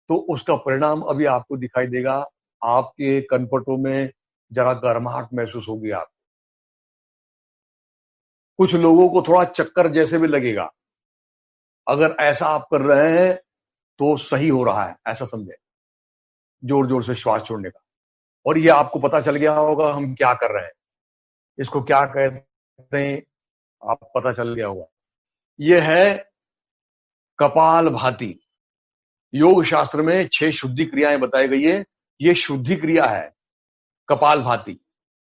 Speaker 1: तो उसका परिणाम अभी आपको दिखाई देगा। आपके कनपटों में जरा गर्माहट महसूस होगी। आप कुछ लोगों को थोड़ा चक्कर जैसे भी लगेगा। अगर ऐसा आप कर रहे हैं तो सही हो रहा है, ऐसा समझे, जोर जोर से श्वास छोड़ने का। और ये आपको पता चल गया होगा हम क्या कर रहे हैं, इसको क्या कहते हैं, आप पता चल गया होगा। ये है कपाल भाती। योग शास्त्र में 6 शुद्धि क्रियाएं बताई गई है। ये शुद्धि क्रिया है कपाल भाती।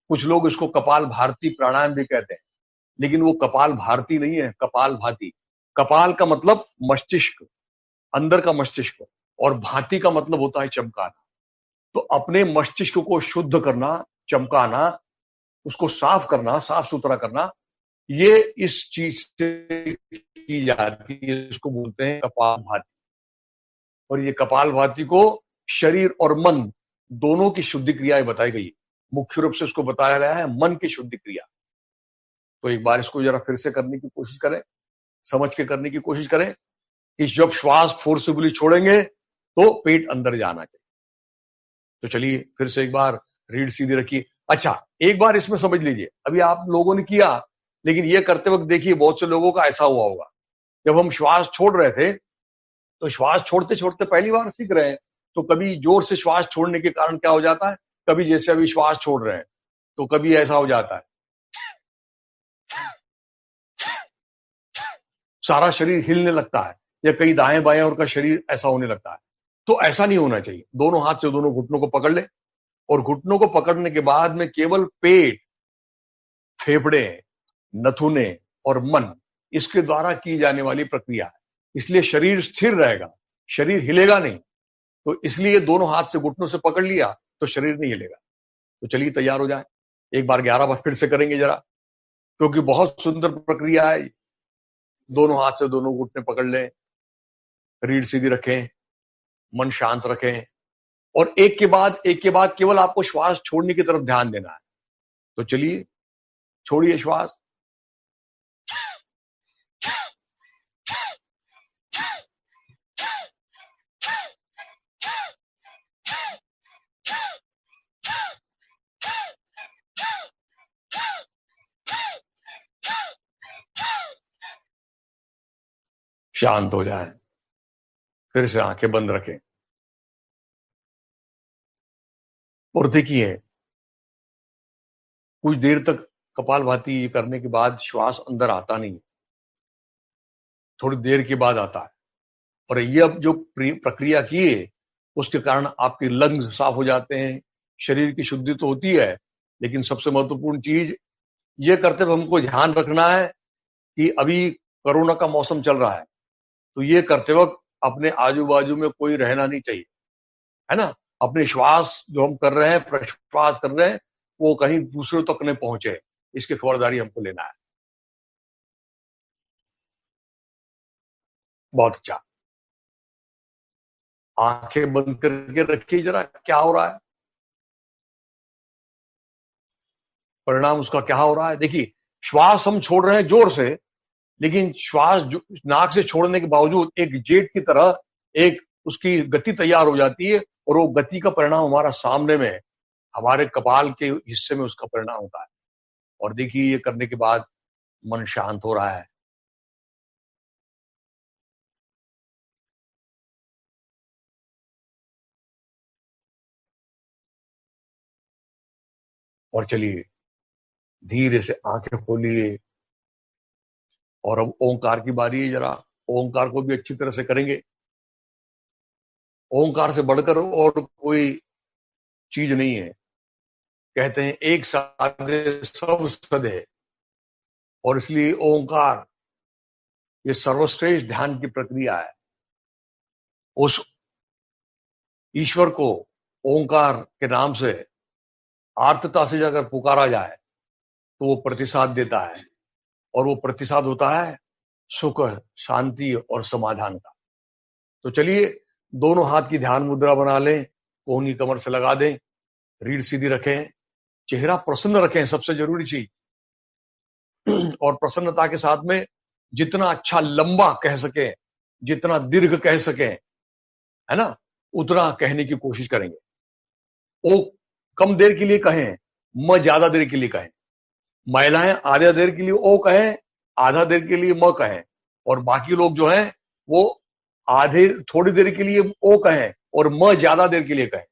Speaker 1: कुछ लोग इसको कपाल भारती प्राणायाम भी कहते हैं, लेकिन वो कपाल भारती नहीं है, कपाल भाती। कपाल का मतलब मस्तिष्क, अंदर का मस्तिष्क, और भाती का मतलब होता है चमकाना। तो अपने मस्तिष्क को शुद्ध करना, चमकाना, उसको साफ करना, साफ सुथरा करना, ये इस चीज से की जाती है। इसको बोलते हैं कपाल भाती। और ये कपाल भाती को शरीर और मन दोनों की शुद्धि क्रियाएं बताई गई। मुख्य रूप से इसको बताया गया है मन की शुद्धि क्रिया। तो एक बार इसको जरा फिर से करने की कोशिश करें, समझ के करने की कोशिश करें कि जब श्वास फोर्सफुली छोड़ेंगे तो पेट अंदर जाना चाहिए। तो चलिए फिर से एक बार रीढ़ सीधी रखिए। अच्छा, एक बार इसमें समझ लीजिए, अभी आप लोगों ने किया, लेकिन ये करते वक्त देखिए बहुत से लोगों का ऐसा हुआ होगा। जब हम श्वास छोड़ रहे थे तो श्वास छोड़ते छोड़ते पहली बार सीख रहे हैं, तो कभी जोर से श्वास छोड़ने के कारण क्या हो जाता है, कभी जैसे अभी श्वास छोड़ रहे हैं तो कभी ऐसा हो जाता है, सारा शरीर हिलने लगता है, या कहीं दाएं बाएं और का शरीर ऐसा होने लगता है। तो ऐसा नहीं होना चाहिए। दोनों हाथ से दोनों घुटनों को पकड़ ले और घुटनों को पकड़ने के बाद में केवल पेट, फेफड़े, नथुने और मन, इसके द्वारा की जाने वाली प्रक्रिया है। इसलिए शरीर स्थिर रहेगा, शरीर हिलेगा नहीं। तो इसलिए दोनों हाथ से घुटनों से पकड़ लिया तो शरीर नहीं हिलेगा। तो चलिए तैयार हो जाए। एक बार 11 बार फिर से करेंगे जरा, क्योंकि बहुत सुंदर प्रक्रिया है। दोनों हाथ से दोनों घुटने पकड़ लें, रीढ़ सीधी रखें, मन शांत रखें और एक के बाद केवल आपको श्वास छोड़ने की तरफ ध्यान देना है। तो चलिए, छोड़िए श्वास। शांत हो जाए। फिर से आंखें बंद रखें और देखिए, कुछ देर तक कपालभाति करने के बाद श्वास अंदर आता नहीं, थोड़ी देर के बाद आता है। और ये अब जो प्रक्रिया की है उसके कारण आपके लंग्स साफ हो जाते हैं, शरीर की शुद्धि तो होती है, लेकिन सबसे महत्वपूर्ण चीज ये करते हुए हमको ध्यान रखना है कि अभी कोरोना का मौसम चल रहा है, तो ये करते वक्त अपने आजू बाजू में कोई रहना नहीं चाहिए, है ना। अपने श्वास जो हम कर रहे हैं, प्रश्वास कर रहे हैं, वो कहीं दूसरों तक नहीं पहुंचे, इसकी खबरदारी हमको लेना है। बहुत अच्छा। आंखें बंद करके रखिए जरा, क्या हो रहा है। परिणाम उसका क्या हो रहा है? देखिए, श्वास हम छोड़ रहे हैं जोर से, लेकिन श्वास नाक से छोड़ने के बावजूद एक जेट की तरह एक उसकी गति तैयार हो जाती है, और वो गति का परिणाम हमारा सामने में है, हमारे कपाल के हिस्से में उसका परिणाम होता है। और देखिए, ये करने के बाद मन शांत हो रहा है। और चलिए, धीरे से आंखें खोलिए, और अब ओंकार की बारी है। जरा ओंकार को भी अच्छी तरह से करेंगे। ओंकार से बढ़कर और कोई चीज नहीं है। कहते हैं एक साधे सब सधे, और इसलिए ओंकार ये सर्वश्रेष्ठ ध्यान की प्रक्रिया है। उस ईश्वर को ओंकार के नाम से आर्तता से अगर पुकारा जाए तो वो प्रतिसाद देता है, और वो प्रतिसाद होता है सुख, शांति और समाधान का। तो चलिए, दोनों हाथ की ध्यान मुद्रा बना लें, कोहनी कमर से लगा दें, रीढ़ सीधी रखें, चेहरा प्रसन्न रखें, सबसे जरूरी चीज। और प्रसन्नता के साथ में जितना अच्छा लंबा कह सके, जितना दीर्घ कह सके, है ना, उतना कहने की कोशिश करेंगे। ओ कम देर के लिए कहें, म ज्यादा देर के लिए कहें। महिलाएं आधा देर के लिए ओ कहें, आधा देर के लिए म कहें, और बाकी लोग जो हैं वो आधे थोड़ी देर के लिए ओ कहें और म ज्यादा देर के लिए कहें,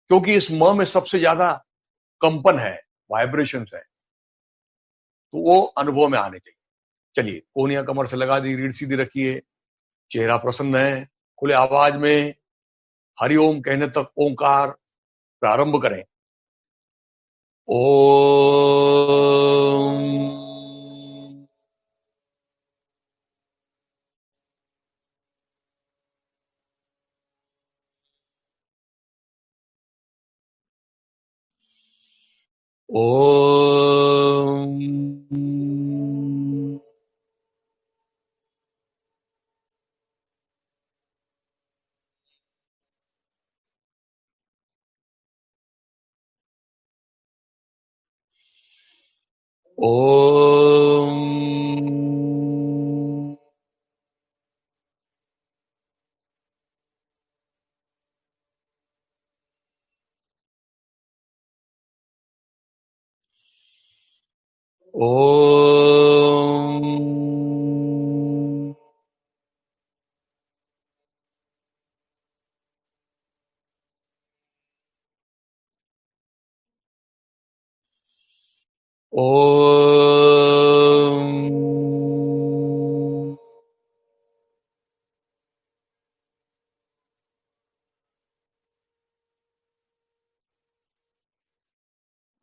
Speaker 1: क्योंकि इस म में सबसे ज्यादा कंपन है, वाइब्रेशंस है, तो वो अनुभव में आने चाहिए। चलिए, कोहनियां कमर से लगा दी, रीढ़ सीधी रखिए, चेहरा प्रसन्न है, खुले आवाज में हरिओम कहने तक ओंकार प्रारंभ करें। ओम। ओम। ओम। ओम। ओम।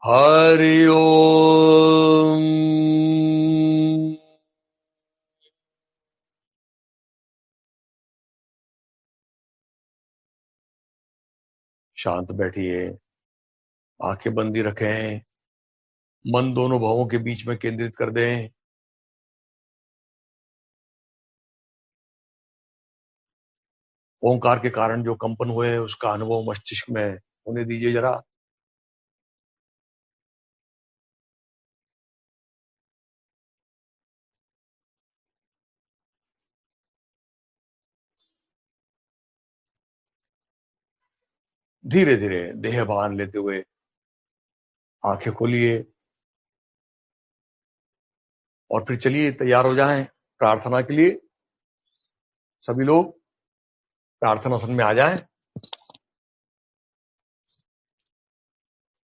Speaker 1: हरि ओम। शांत बैठिए, आंखें बंदी रखें, मन दोनों भावों के बीच में केंद्रित कर दें। ओंकार के कारण जो कंपन हुए उसका अनुभव मस्तिष्क में होने दीजिए जरा। धीरे धीरे देह भान लेते हुए आंखें खोलिए, और फिर चलिए तैयार हो जाएं प्रार्थना के लिए। सभी लोग प्रार्थना आसन में आ जाएं।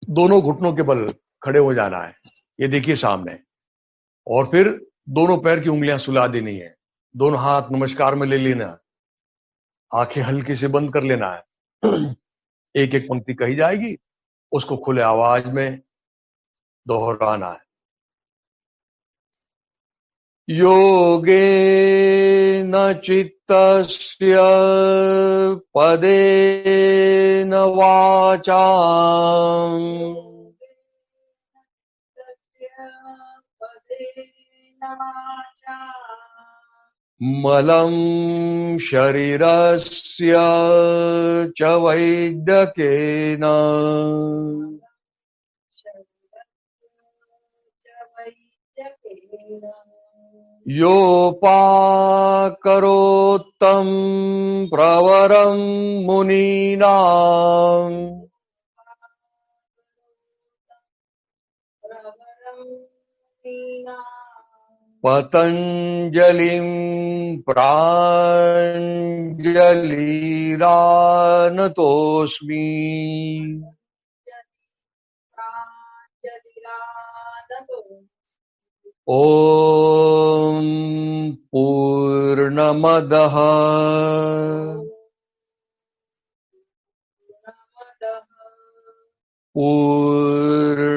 Speaker 1: दोनों घुटनों के बल खड़े हो जाना है, ये देखिए सामने, और फिर दोनों पैर की उंगलियां सुला देनी है, दोनों हाथ नमस्कार में ले लेना, आंखें हल्की से बंद कर लेना है। एक एक पंक्ति कही जाएगी, उसको खुले आवाज में दोहराना है। योगेन चित्तस्य पदेन वाचा मलं शरीरस्य च वैद्यकेन योपाकरोत्तं प्रवरं मुनीनां पतञ्जलिं प्राञ्जलिरानतोऽस्मि। ॐ पूर्णमदः पूर्णमिदं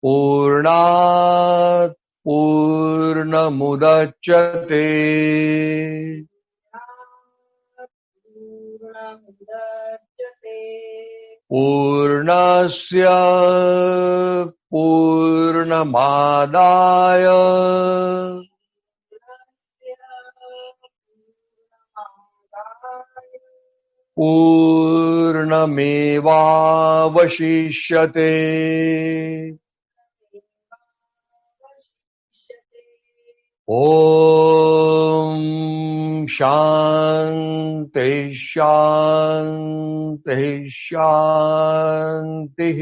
Speaker 1: पूर्णात् पूर्णमुदच्यते पूर्णस्य पूर्णमादाय पूर्णमेवावशिष्यते। ॐ शान्ति शान्ति शान्तिः।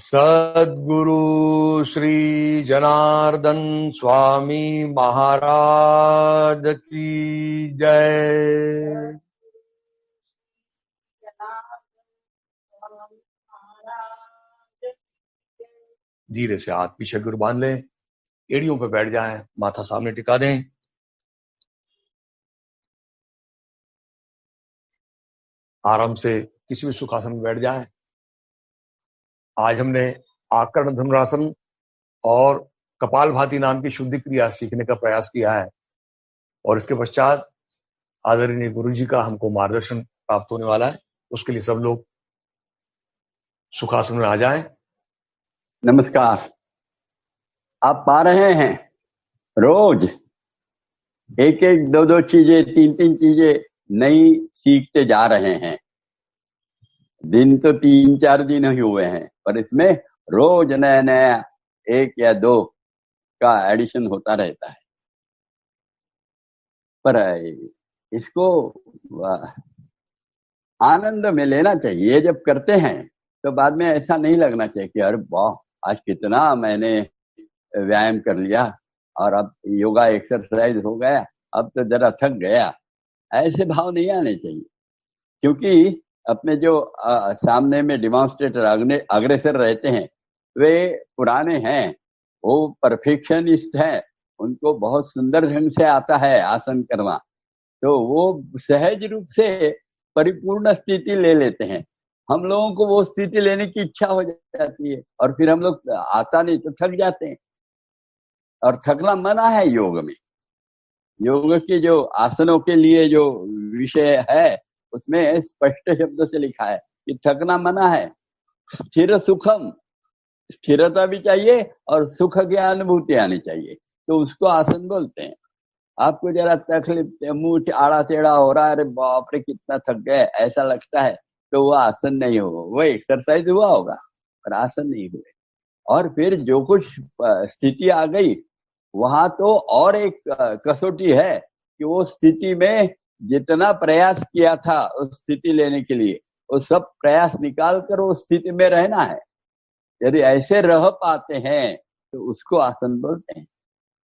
Speaker 1: सद्गुरु श्री जनार्दन स्वामी महाराज की जय। धीरे से हाथ पीछे गुरु बांध लें, एड़ियों पे बैठ जाएं, माथा सामने टिका दें। आराम से किसी भी सुखासन में बैठ जाएं। आज हमने आकर्ण धनुरासन और कपालभाति नाम की शुद्धि क्रिया सीखने का प्रयास किया है और इसके पश्चात आदरणीय गुरु जी का हमको मार्गदर्शन प्राप्त होने वाला है। उसके लिए सब लोग सुखासन में आ जाएं।
Speaker 3: नमस्कार। आप पा रहे हैं रोज एक एक दो दो चीजें, तीन तीन चीजें नई सीखते जा रहे हैं। दिन तो 3-4 दिन ही हुए हैं, पर इसमें रोज नया नया 1 या 2 का एडिशन होता रहता है। पर इसको आनंद में लेना चाहिए। जब करते हैं तो बाद में ऐसा नहीं लगना चाहिए कि अरे वाह, आज कितना मैंने व्यायाम कर लिया और अब योगा एक्सरसाइज हो गया, अब तो जरा थक गया। ऐसे भाव नहीं आने चाहिए, क्योंकि अपने जो सामने में डिमॉन्स्ट्रेटर अग्रेसर रहते हैं वे पुराने हैं, वो परफेक्शनिस्ट हैं, उनको बहुत सुंदर ढंग से आता है आसन करना, तो वो सहज रूप से परिपूर्ण स्थिति ले लेते हैं। हम लोगों को वो स्थिति लेने की इच्छा हो जाती है और फिर हम लोग आता नहीं तो थक जाते हैं। और थकना मना है योग में। योग के जो आसनों के लिए जो विषय है उसमें स्पष्ट शब्द से लिखा है कि थकना मना है। स्थिर सुखम, स्थिरता भी चाहिए और सुख की अनुभूति आनी चाहिए, तो उसको आसन बोलते हैं। आपको जरा तकलीफ, मुंह आड़ा टेढ़ा हो रहा है, अरे बाप रे कितना थक गए, ऐसा लगता है, तो वो आसन नहीं होगा, वो एक्सरसाइज हुआ होगा पर आसन नहीं हुए। और फिर जो कुछ स्थिति आ गई वहां तो और एक कसौटी है कि वो स्थिति में जितना प्रयास किया था उस स्थिति लेने के लिए, वो सब प्रयास निकाल कर उस स्थिति में रहना है। यदि ऐसे रह पाते हैं तो उसको आसन बोलते हैं।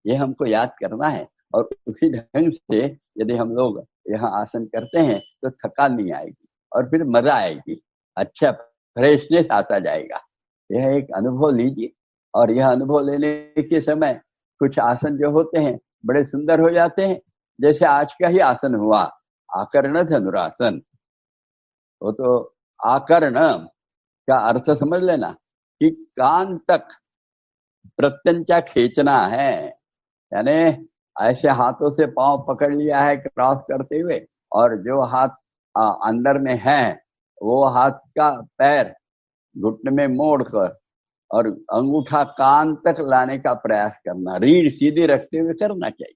Speaker 3: ये हमको याद करना है और उसी ढंग से यदि हम लोग यहाँ आसन करते हैं तो थकान नहीं आएगी और फिर मजा आएगी, अच्छा फ्रेशनेस आता जाएगा। यह एक अनुभव लीजिए। और यह अनुभव लेने के समय कुछ आसन जो होते हैं बड़े सुंदर हो जाते हैं, जैसे आज का ही आसन हुआ आकर्ण धनुरासन। वो तो आकर्ण का अर्थ समझ लेना कि कान तक प्रत्यंचा खींचना है, यानी ऐसे हाथों से पांव पकड़ लिया है क्रॉस करते हुए, और जो हाथ अंदर में है वो हाथ का पैर घुटने में मोड़कर और अंगूठा कान तक लाने का प्रयास करना, रीढ़ सीधी रखते हुए करना चाहिए।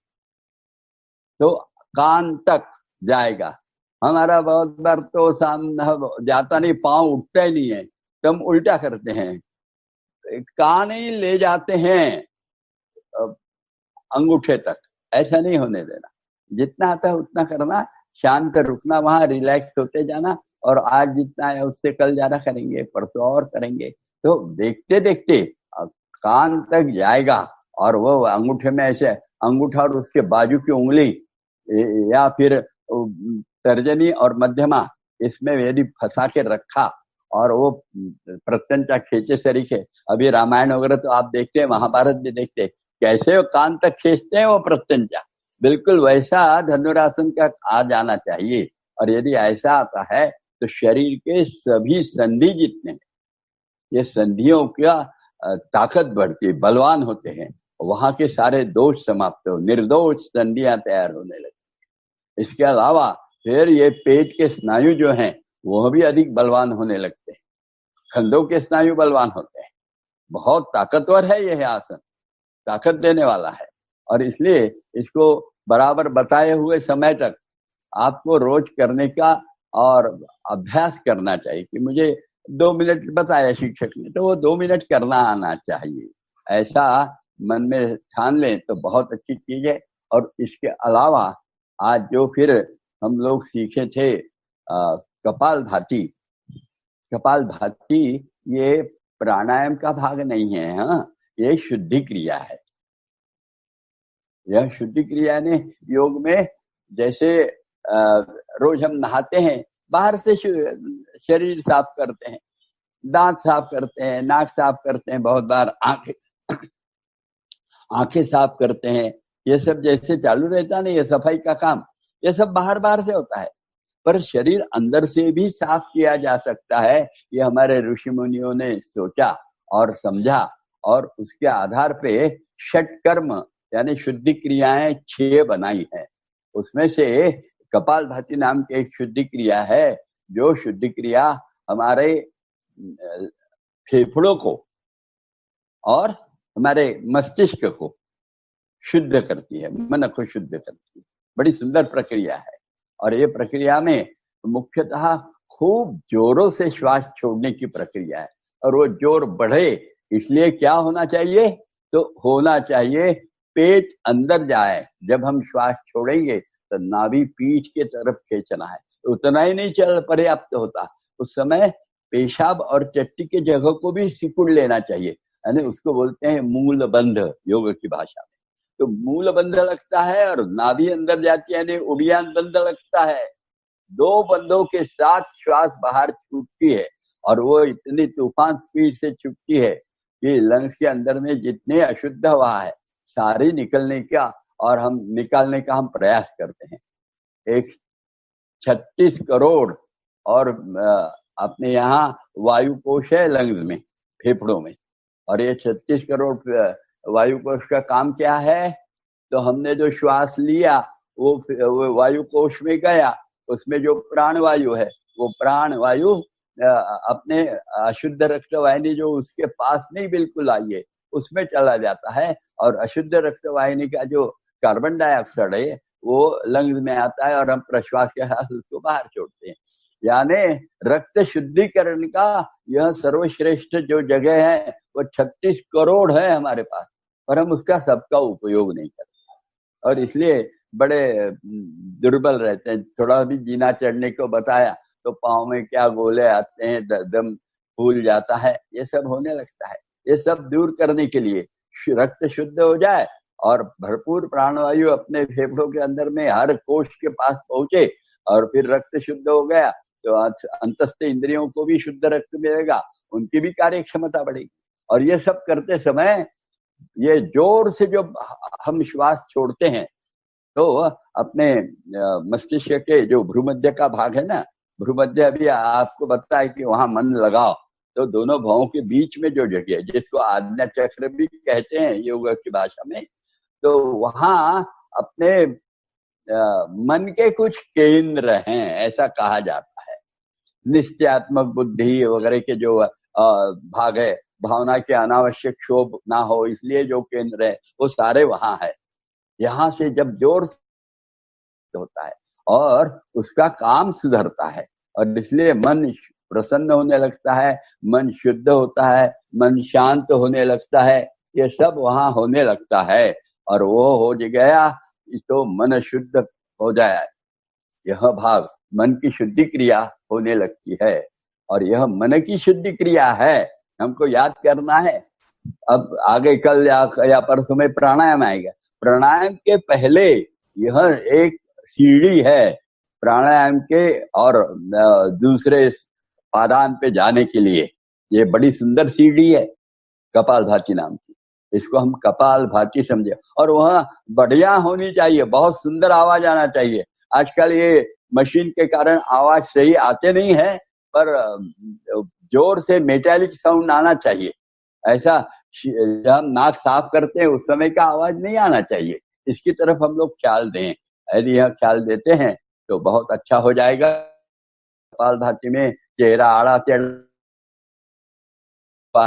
Speaker 3: तो कान तक जाएगा। हमारा बहुत बार तो सामने जाता नहीं, पांव उठता ही नहीं है, तो हम उल्टा करते हैं, कान ही ले जाते हैं अंगूठे तक। ऐसा नहीं होने देना, जितना आता है उतना करना, शांत रुकना, वहां रिलैक्स होते जाना, और आज जितना है उससे कल ज्यादा करेंगे, परसों और करेंगे, तो देखते देखते कान तक जाएगा। और वो अंगूठे में ऐसे अंगूठा और उसके बाजू की उंगली या फिर तर्जनी और मध्यमा, इसमें यदि फंसा के रखा और वो प्रत्यंचा खींचे सरीखे, अभी रामायण वगैरह तो आप देखते हैं, महाभारत भी देखते हैं, कैसे वो कान तक खींचते हैं वो प्रत्यंचा, बिल्कुल वैसा धनुरासन का आ जाना चाहिए। और यदि ऐसा आता है तो शरीर के सभी संधि जितने, ये संधियों का ताकत बढ़ती, बलवान होते हैं, वहां के सारे दोष समाप्त हो, निर्दोष संधियां तैयार होने लगती। इसके अलावा फिर ये पेट के स्नायु जो हैं वह भी अधिक बलवान होने लगते हैं, कंधों के स्नायु बलवान होते हैं। बहुत ताकतवर है यह आसन, ताकत देने वाला है, और इसलिए इसको बराबर बताए हुए समय तक आपको रोज करने का और अभ्यास करना चाहिए। कि मुझे 2 मिनट बताया शिक्षक ने, तो वो 2 मिनट करना आना चाहिए, ऐसा मन में ठान लें तो बहुत अच्छी चीज है। और इसके अलावा आज जो फिर हम लोग सीखे थे कपालभाति, कपालभाति ये प्राणायाम का भाग नहीं है, हाँ, ये शुद्धि क्रिया है। यह शुद्धि क्रिया ने योग में, जैसे रोज हम नहाते हैं, बाहर से शरीर साफ करते हैं, दांत साफ करते हैं, नाक साफ करते हैं, बहुत बार आंखें साफ करते हैं, ये सब जैसे चालू रहता नहीं, ये सफाई का काम, ये सब बाहर बाहर से होता है, पर शरीर अंदर से भी साफ किया जा सकता है। ये हमारे ऋषि मुनियों ने सोचा और समझा, और उसके आधार पे षटकर्म यानी शुद्धि क्रियाएं 6 बनाई है। उसमें से कपालभाति नाम की एक शुद्धि क्रिया है, जो शुद्धि क्रिया हमारे फेफड़ों को और हमारे मस्तिष्क को शुद्ध करती है, मन को शुद्ध करती है। बड़ी सुंदर प्रक्रिया है, और ये प्रक्रिया में मुख्यतः खूब जोरों से श्वास छोड़ने की प्रक्रिया है। और वो जोर बढ़े इसलिए क्या होना चाहिए, तो होना चाहिए पेट अंदर जाए। जब हम श्वास छोड़ेंगे तो नाभि पीठ के तरफ खींचना है, उतना ही नहीं चल पर्याप्त होता, उस समय पेशाब और टट्टी के जगह को भी सिकुड़ लेना चाहिए, यानी उसको बोलते हैं मूल बंध योग की भाषा में। तो मूल बंध लगता है और नाभि अंदर जाती है, यानी उड़ियान बंध लगता है। 2 बंधों के साथ श्वास बाहर छूटती है, और वो इतनी तूफान स्पीड से छूटती है कि लंग्स के अंदर में जितने अशुद्ध हवा है सारी निकलने का और हम निकालने का हम प्रयास करते हैं। एक 36 करोड़ और अपने यहाँ वायु कोश है लंग्स में, फेफड़ों में, और ये 36 करोड़ वायु कोश का काम क्या है, तो हमने जो श्वास लिया वो वायु कोश में गया, उसमें जो प्राण वायु है वो प्राण वायु अपने अशुद्ध रक्त वाहिनी जो उसके पास नहीं बिल्कुल आई है उसमें चला जाता है, और अशुद्ध रक्त वाहिनी का जो कार्बन डाइऑक्साइड है वो लंग्स में आता है, और हम प्रश्वास के साथ उसको बाहर छोड़ते हैं। यानी रक्त शुद्धिकरण का यह सर्वश्रेष्ठ जो जगह है वो 36 करोड़ है हमारे पास, पर हम उसका सबका उपयोग नहीं करते, और इसलिए बड़े दुर्बल रहते हैं। थोड़ा भी जीना चढ़ने को बताया तो पाँव में क्या गोले आते हैं, दम फूल जाता है, ये सब होने लगता है। ये सब दूर करने के लिए रक्त शुद्ध हो जाए और भरपूर प्राणवायु अपने फेफड़ों के अंदर में हर कोश के पास पहुंचे, और फिर रक्त शुद्ध हो गया तो अंतस्थ इंद्रियों को भी शुद्ध रक्त मिलेगा, उनकी भी कार्य क्षमता बढ़ेगी। और ये सब करते समय ये जोर से जो हम श्वास छोड़ते हैं तो अपने मस्तिष्क के जो भ्रूमध्य का भाग है ना, भ्रूमध्य अभी आपको बताया कि वहां मन लगाओ, तो दोनों भावों के बीच में जो जगह है जिसको आज्ञा चक्र भी कहते हैं योग की भाषा में, तो वहां अपने मन के कुछ केंद्र हैं ऐसा कहा जाता है। निश्चयात्मक बुद्धि वगैरह के जो भाग है, भावना के अनावश्यक क्षोभ ना हो इसलिए जो केंद्र है वो सारे वहां है। यहाँ से जब जोर प्राप्त होता है और उसका काम सुधरता है और इसलिए मन प्रसन्न होने लगता है, मन शुद्ध होता है, मन शांत होने लगता है, ये सब वहां होने लगता है और वो हो गया तो मन शुद्ध हो जाए। यह भाव मन की शुद्धि क्रिया होने लगती है और यह मन की शुद्धि क्रिया है, हमको याद करना है। अब आगे कल या परसों में प्राणायाम आएगा। प्राणायाम के पहले यह एक सीढ़ी है प्राणायाम के और दूसरे पादान पे जाने के लिए। ये बड़ी सुंदर सीढ़ी है कपालभाति नाम की, इसको हम कपालभाति समझे और वह बढ़िया होनी चाहिए, बहुत सुंदर आवाज आना चाहिए। आजकल ये मशीन के कारण आवाज सही आते नहीं है, पर जोर से मेटालिक साउंड आना चाहिए। ऐसा जब हम नाक साफ करते हैं उस समय का आवाज नहीं आना चाहिए, इसकी तरफ हम लोग ख्याल दें। यदि यह ख्याल देते हैं तो बहुत अच्छा हो जाएगा। कपालभाति में चेहरा आड़ा टेढ़ा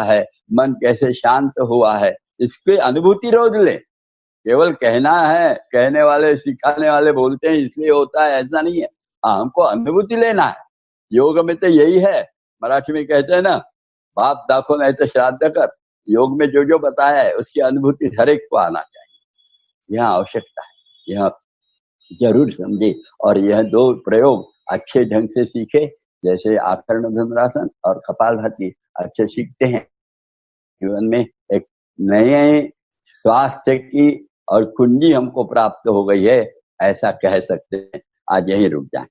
Speaker 3: है, मन कैसे शांत हुआ है, इसकी अनुभूति रोज ले। केवल कहना है, कहने वाले सिखाने वाले बोलते हैं इसलिए होता है, ऐसा नहीं है। हमको अनुभूति लेना है। योग में तो यही है, मराठी में कहते हैं ना, बाप दाखो नहीं तो श्राद्ध कर। योग में जो जो बताया है उसकी अनुभूति हर एक को आना चाहिए, यह आवश्यकता है, यह जरूर समझे। और यह दो प्रयोग अच्छे ढंग से सीखे, जैसे आकर्ण धनुरासन और कपालभाति अच्छे सीखते हैं, जीवन में एक नए स्वास्थ्य की और कुंजी हमको प्राप्त हो गई है, ऐसा कह सकते हैं। आज यही रुक जाए।